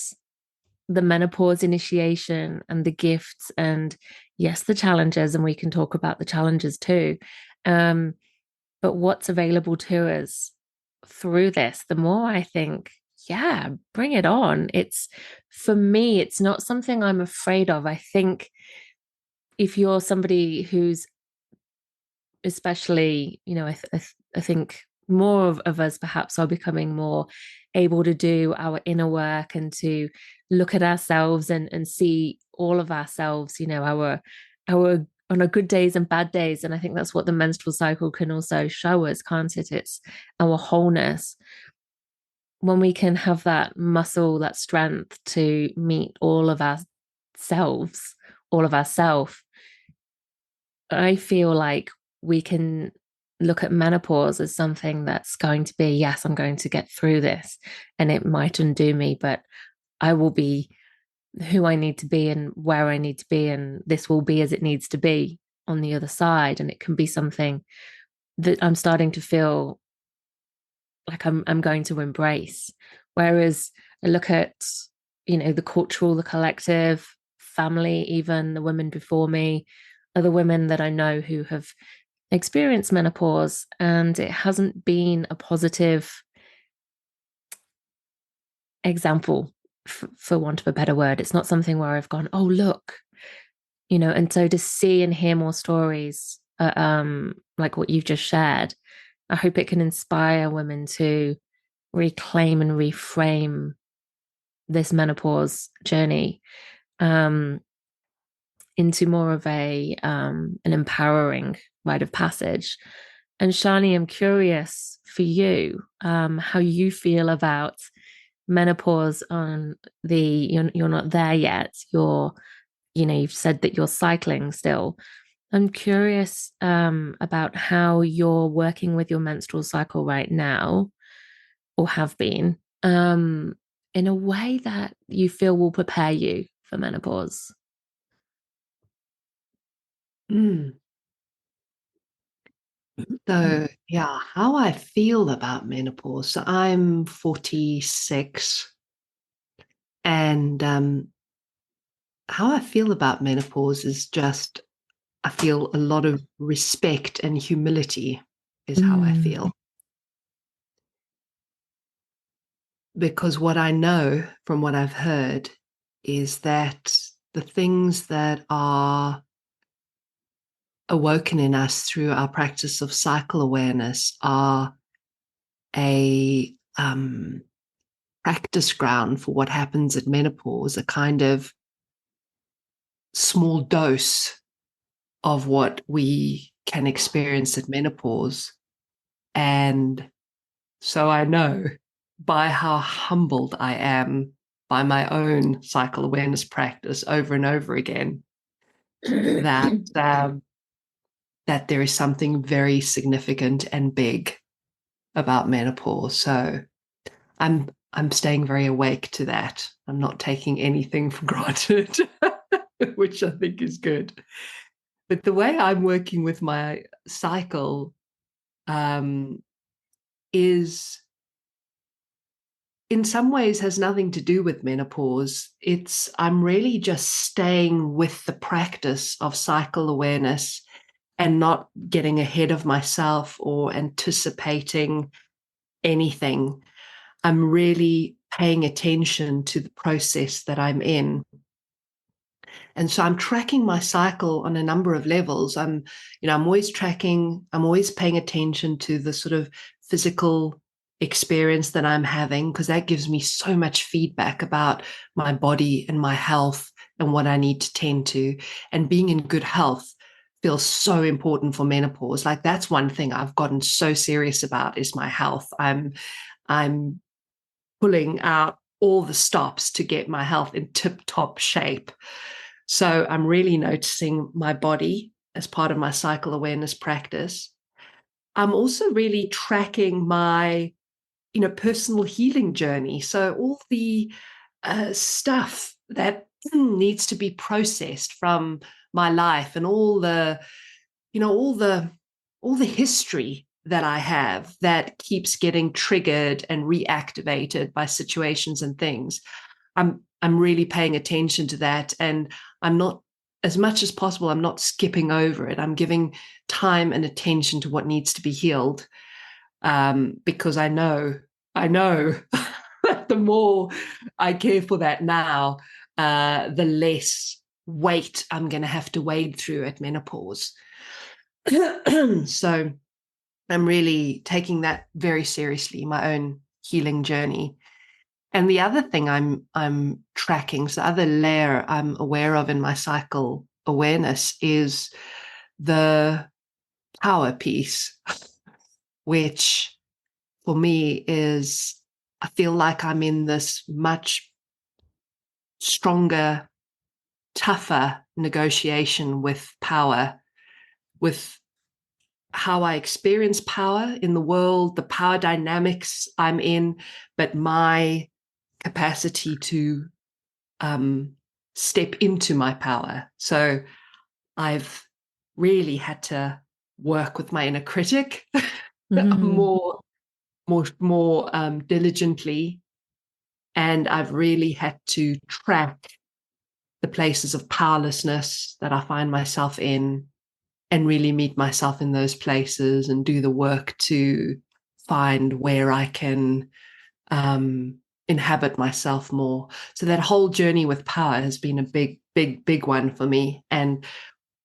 Speaker 2: the menopause initiation and the gifts and yes, the challenges, and we can talk about the challenges too. But what's available to us through this, the more I think, yeah, bring it on. It's for me, it's not something I'm afraid of. I think if you're somebody who's especially, I think more of us perhaps are becoming more able to do our inner work and to look at ourselves and see all of ourselves, our on our good days and bad days. And I think that's what the menstrual cycle can also show us, can't it? It's our wholeness. When we can have that muscle, that strength to meet all of ourselves, all of ourself, I feel like we can look at menopause as something that's going to be, yes, I'm going to get through this and it might undo me, but I will be who I need to be and where I need to be. And this will be as it needs to be on the other side. And it can be something that I'm starting to feel like I'm going to embrace. Whereas I look at, the cultural, the collective, family, even the women before me, other women that I know who have experienced menopause, and it hasn't been a positive example, for want of a better word. It's not something where I've gone, oh, look, and so to see and hear more stories like what you've just shared, I hope it can inspire women to reclaim and reframe this menopause journey into more of an empowering rite of passage. And Sjanie, I'm curious for you, how you feel about menopause on you're not there yet. You've said that you're cycling still. I'm curious about how you're working with your menstrual cycle right now, or have been, in a way that you feel will prepare you for menopause.
Speaker 3: So, yeah, how I feel about menopause. So I'm 46, and how I feel about menopause is just, I feel a lot of respect and humility is how I feel. Because what I know from what I've heard is that the things that are awoken in us through our practice of cycle awareness are a practice ground for what happens at menopause, a kind of small dose of what we can experience at menopause. And so I know by how humbled I am by my own cycle awareness practice over and over again that that there is something very significant and big about menopause. So I'm staying very awake to that. I'm not taking anything for granted, which I think is good. But the way I'm working with my cycle is in some ways has nothing to do with menopause. I'm really just staying with the practice of cycle awareness and not getting ahead of myself or anticipating anything. I'm really paying attention to the process that I'm in. And so I'm tracking my cycle on a number of levels. I'm always tracking, I'm always paying attention to the sort of physical experience that I'm having, because that gives me so much feedback about my body and my health and what I need to tend to. And being in good health feels so important for menopause. Like, that's one thing I've gotten so serious about is my health. I'm pulling out all the stops to get my health in tip-top shape. So I'm really noticing my body as part of my cycle awareness practice. I'm also really tracking my, personal healing journey. So all the stuff that needs to be processed from my life and all the history that I have that keeps getting triggered and reactivated by situations and things. I'm really paying attention to that, and I'm not, as much as possible, I'm not skipping over it. I'm giving time and attention to what needs to be healed, because I know that the more I care for that now, the less weight I'm going to have to wade through at menopause. So I'm really taking that very seriously, my own healing journey. And the other thing I'm tracking, so the other layer I'm aware of in my cycle awareness, is the power piece, which for me is, I feel like I'm in this much stronger, tougher negotiation with power, with how I experience power in the world, the power dynamics I'm in, but my capacity to step into my power. So I've really had to work with my inner critic more diligently, and I've really had to track the places of powerlessness that I find myself in, and really meet myself in those places and do the work to find where I can inhabit myself more. So that whole journey with power has been a big one for me. And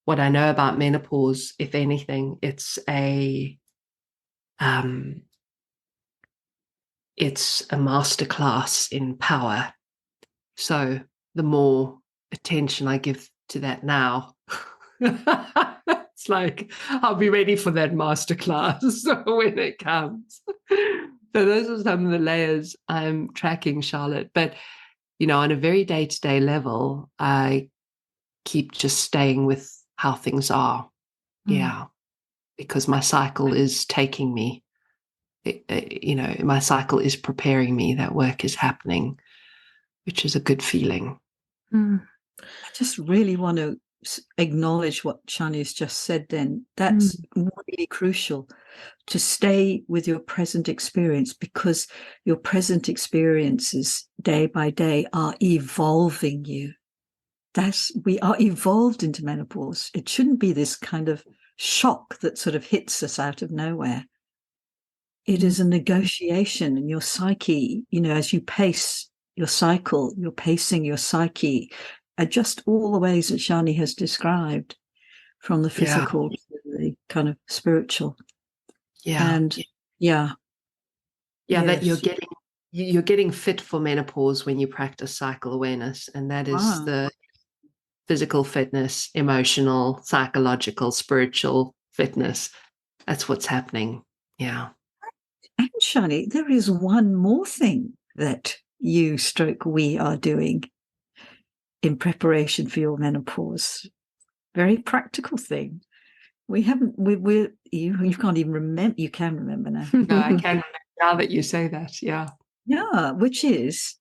Speaker 3: what I know about menopause, if anything, it's a masterclass in power. So the more attention I give to that now, it's like I'll be ready for that masterclass when it comes. So those are some of the layers I'm tracking, Charlotte. But, on a very day-to-day level, I keep just staying with how things are. Yeah. Because my cycle is taking me, my cycle is preparing me. That work is happening, which is a good feeling.
Speaker 1: I just really want to acknowledge what Sjani's just said then. That's really crucial, to stay with your present experience, because your present experiences day by day are evolving you. We are evolved into menopause. It shouldn't be this kind of shock that sort of hits us out of nowhere. It is a negotiation, and your psyche, as you pace your cycle, you're pacing your psyche, just all the ways that Sjanie has described, from the physical to the kind of spiritual. And
Speaker 3: that you're getting fit for menopause when you practice cycle awareness, and that is the physical fitness, emotional, psychological, spiritual fitness. That's what's happening. Yeah.
Speaker 1: And Sjanie, there is one more thing that we are doing in preparation for your menopause. Very practical thing. You can't even remember. You can remember now.
Speaker 3: No, I can remember now that you say that. Yeah.
Speaker 1: Yeah, which is,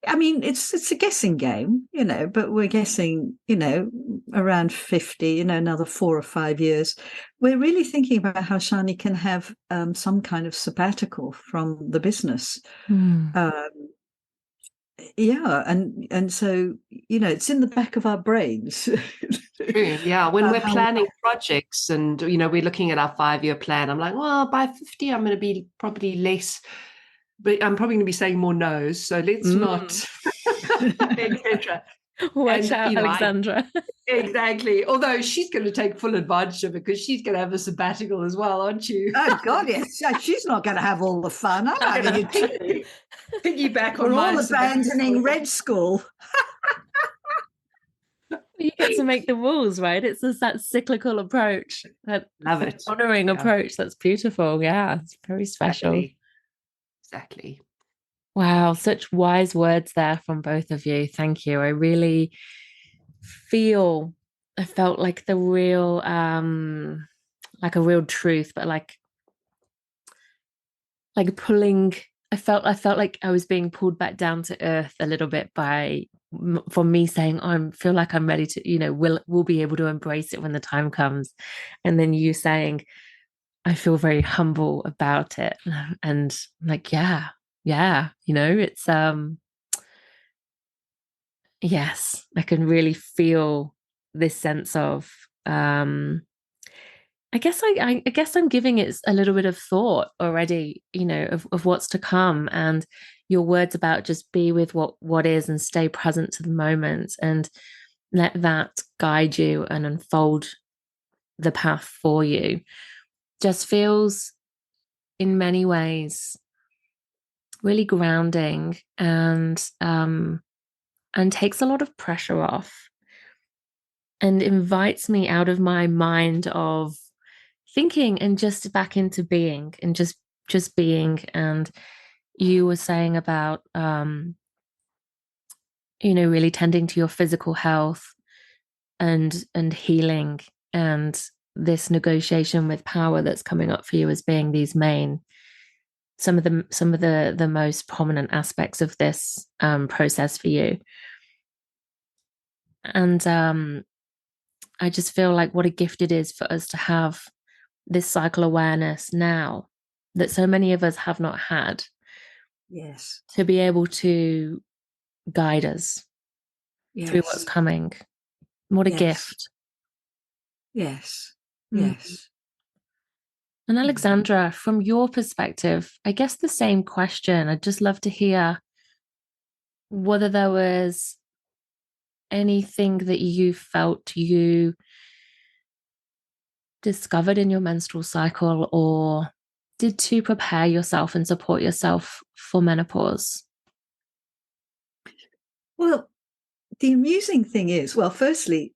Speaker 1: I mean, it's a guessing game, but we're guessing, around 50, another 4 or 5 years. We're really thinking about how Sjanie can have some kind of sabbatical from the business. Yeah, and so, it's in the back of our brains.
Speaker 3: True. Yeah. When we're planning projects and, we're looking at our 5-year plan, I'm like, well, by 50, I'm going to be probably less, but I'm probably going to be saying more no's. So let's not, etc.
Speaker 2: Watch out, Alexandra.
Speaker 3: Exactly. Although she's going to take full advantage of it because she's going to have a sabbatical as well, aren't you?
Speaker 1: Oh, God, yes. She's not going to have all the fun. I'm having
Speaker 3: to piggyback
Speaker 1: on all abandoning Red School.
Speaker 2: You get to make the rules, right? It's just that cyclical approach, that
Speaker 3: love it,
Speaker 2: honoring approach. That's beautiful. Yeah, it's very special.
Speaker 3: Exactly.
Speaker 2: Wow, such wise words there from both of you. Thank you. I really I felt like the real, like a real truth, but like pulling. I felt like I was being pulled back down to earth a little bit for me saying, I feel like I'm ready to, we'll be able to embrace it when the time comes. And then you saying, I feel very humble about it. And like, yeah, it's, yes, I can really feel this sense of, I guess I'm giving it a little bit of thought already, of what's to come, and your words about just be with what is and stay present to the moment and let that guide you and unfold the path for you just feels in many ways really grounding and takes a lot of pressure off and invites me out of my mind of thinking and just back into being and just being. And you were saying about really tending to your physical health and healing, and this negotiation with power that's coming up for you as being these some of the most prominent aspects of this process for you. And I just feel like what a gift it is for us to have this cycle awareness now that so many of us have not had.
Speaker 1: Yes.
Speaker 2: To be able to guide us through what's coming. What a gift.
Speaker 1: Yes.
Speaker 2: And Alexandra, from your perspective, I guess the same question. I'd just love to hear whether there was anything that you felt you discovered in your menstrual cycle or did to prepare yourself and support yourself for menopause.
Speaker 1: Well, the amusing thing is, firstly,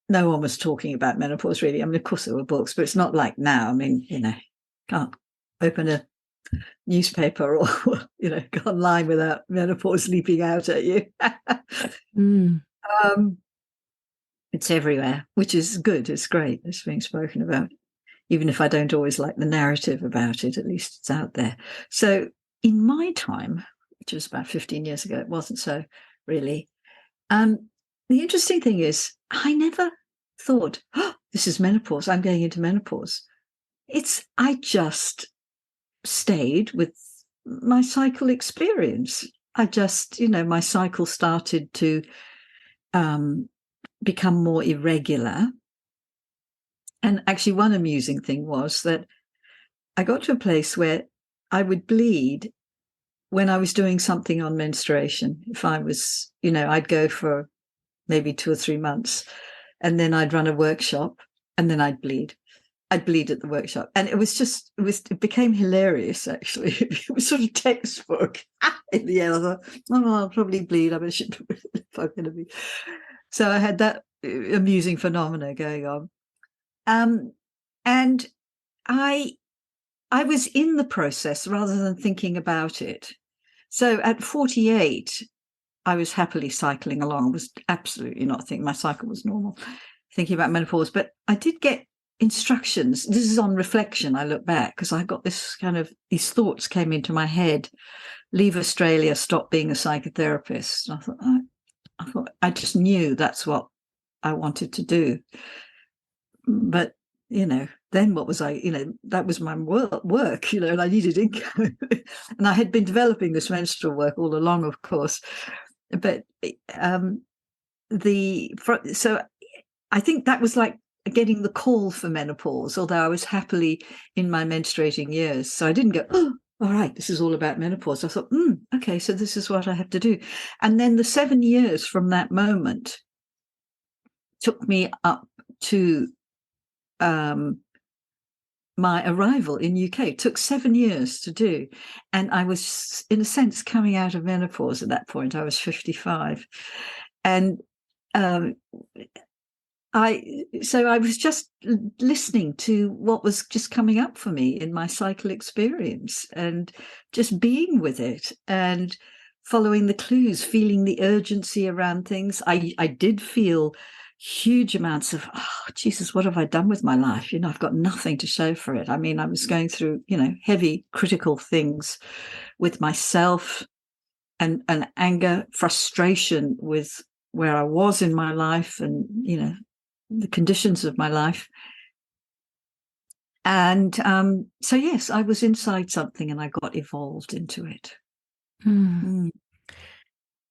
Speaker 1: no one was talking about menopause really. I mean, of course there were books, but it's not like now. I mean, can't open a newspaper or, go online without menopause leaping out at you. It's everywhere, which is good. It's great. It's being spoken about. Even if I don't always like the narrative about it, at least it's out there. So in my time, which was about 15 years ago, it wasn't so really. The interesting thing is I never thought, this is menopause. I'm going into menopause. I just stayed with my cycle experience. I just, my cycle started to become more irregular. And actually, one amusing thing was that I got to a place where I would bleed when I was doing something on menstruation. If I was, I'd go for maybe 2 or 3 months, and then I'd run a workshop, and then I'd bleed. I'd bleed at the workshop. And it became hilarious, actually. It was sort of textbook. In the end, I thought, I'll probably bleed. I should if I'm going to be. So I had that amusing phenomena going on. And I was in the process rather than thinking about it. So at 48, I was happily cycling along. I was absolutely not thinking my cycle was normal, thinking about menopause. But I did get instructions. This is on reflection. I look back because I got these thoughts came into my head. Leave Australia, stop being a psychotherapist. And I thought I just knew that's what I wanted to do. But, then what was that was my work, and I needed income. And I had been developing this menstrual work all along, of course. But so I think that was like getting the call for menopause, although I was happily in my menstruating years. So I didn't go, oh, all right, this is all about menopause. I thought, okay, so this is what I have to do. And then the 7 years from that moment took me up to my arrival in UK. It took 7 years to do. And I was, in a sense, coming out of menopause at that point. I was 55. And I was just listening to what was just coming up for me in my cycle experience and just being with it and following the clues, feeling the urgency around things. I did feel huge amounts of, oh, Jesus, what have I done with my life? I've got nothing to show for it. I mean, I was going through, heavy critical things with myself and anger, frustration with where I was in my life and, the conditions of my life. And so, yes, I was inside something and I got evolved into it.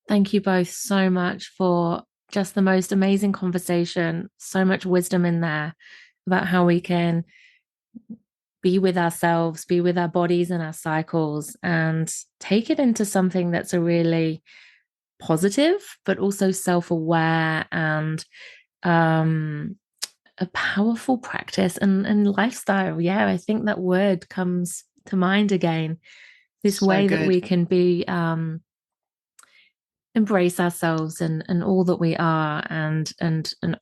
Speaker 2: Thank you both so much for just the most amazing conversation. So much wisdom in there about how we can be with ourselves, be with our bodies and our cycles, and take it into something that's a really positive, but also self-aware and a powerful practice and lifestyle. Yeah, I think that word comes to mind again. This way that we can be embrace ourselves and all that we are and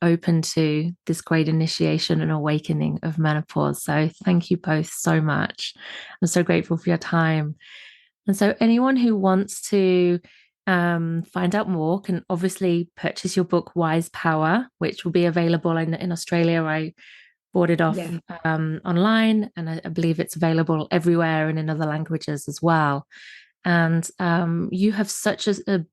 Speaker 2: open to this great initiation and awakening of menopause. So thank you both so much. I'm so grateful for your time. And so anyone who wants to find out more can obviously purchase your book Wise Power, which will be available in Australia. I bought it off online, and I believe it's available everywhere and in other languages as well. And you have such a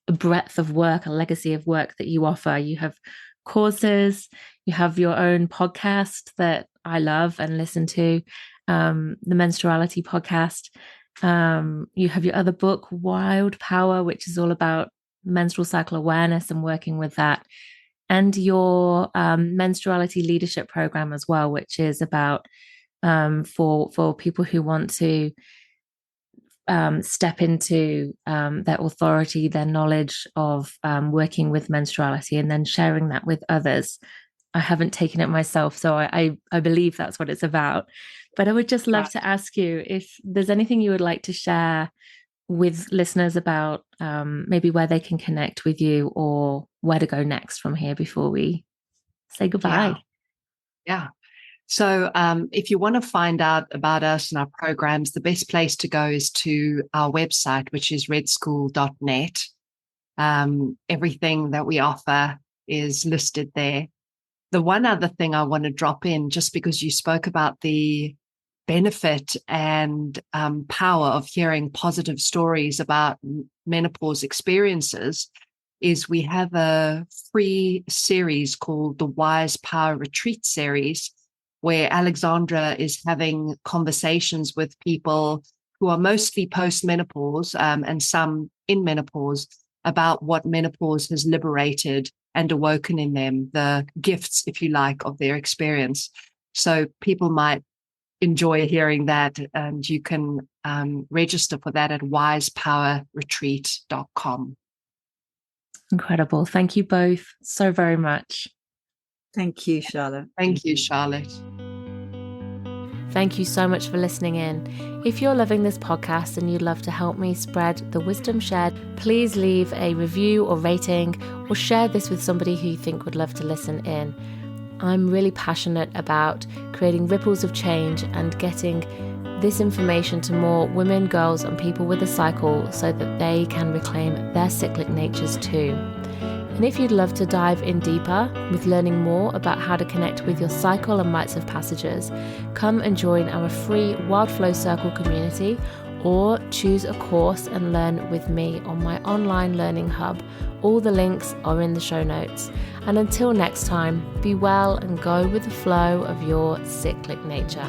Speaker 2: breadth of work, a legacy of work that you offer. You have courses, you have your own podcast that I love and listen to, the Menstruality podcast. You have your other book, Wild Power, which is all about menstrual cycle awareness and working with that. And your Menstruality leadership program as well, which is about for people who want to step into their authority, their knowledge of working with menstruality, and then sharing that with others. I haven't taken it myself, so I believe that's what it's about. But I would just love to ask you if there's anything you would like to share with listeners about maybe where they can connect with you or where to go next from here before we say goodbye.
Speaker 3: Yeah. So if you want to find out about us and our programs, the best place to go is to our website, which is redschool.net. Everything that we offer is listed there. The one other thing I want to drop in, just because you spoke about the benefit and power of hearing positive stories about menopause experiences, is we have a free series called the Wise Power Retreat Series, where Alexandra is having conversations with people who are mostly post-menopause and some in menopause about what menopause has liberated and awoken in them, the gifts, if you like, of their experience. So people might enjoy hearing that, and you can register for that at wisepowerretreat.com.
Speaker 2: Incredible. Thank you both so very much.
Speaker 1: Thank you, Charlotte.
Speaker 3: Thank you, Charlotte.
Speaker 2: Thank you so much for listening in. If you're loving this podcast and you'd love to help me spread the wisdom shared, please leave a review or rating or share this with somebody who you think would love to listen in. I'm really passionate about creating ripples of change and getting this information to more women, girls, and people with a cycle so that they can reclaim their cyclic natures too. And if you'd love to dive in deeper with learning more about how to connect with your cycle and rites of passages, come and join our free Wild Flow Circle community, or choose a course and learn with me on my online learning hub. All the links are in the show notes. And until next time, be well and go with the flow of your cyclic nature.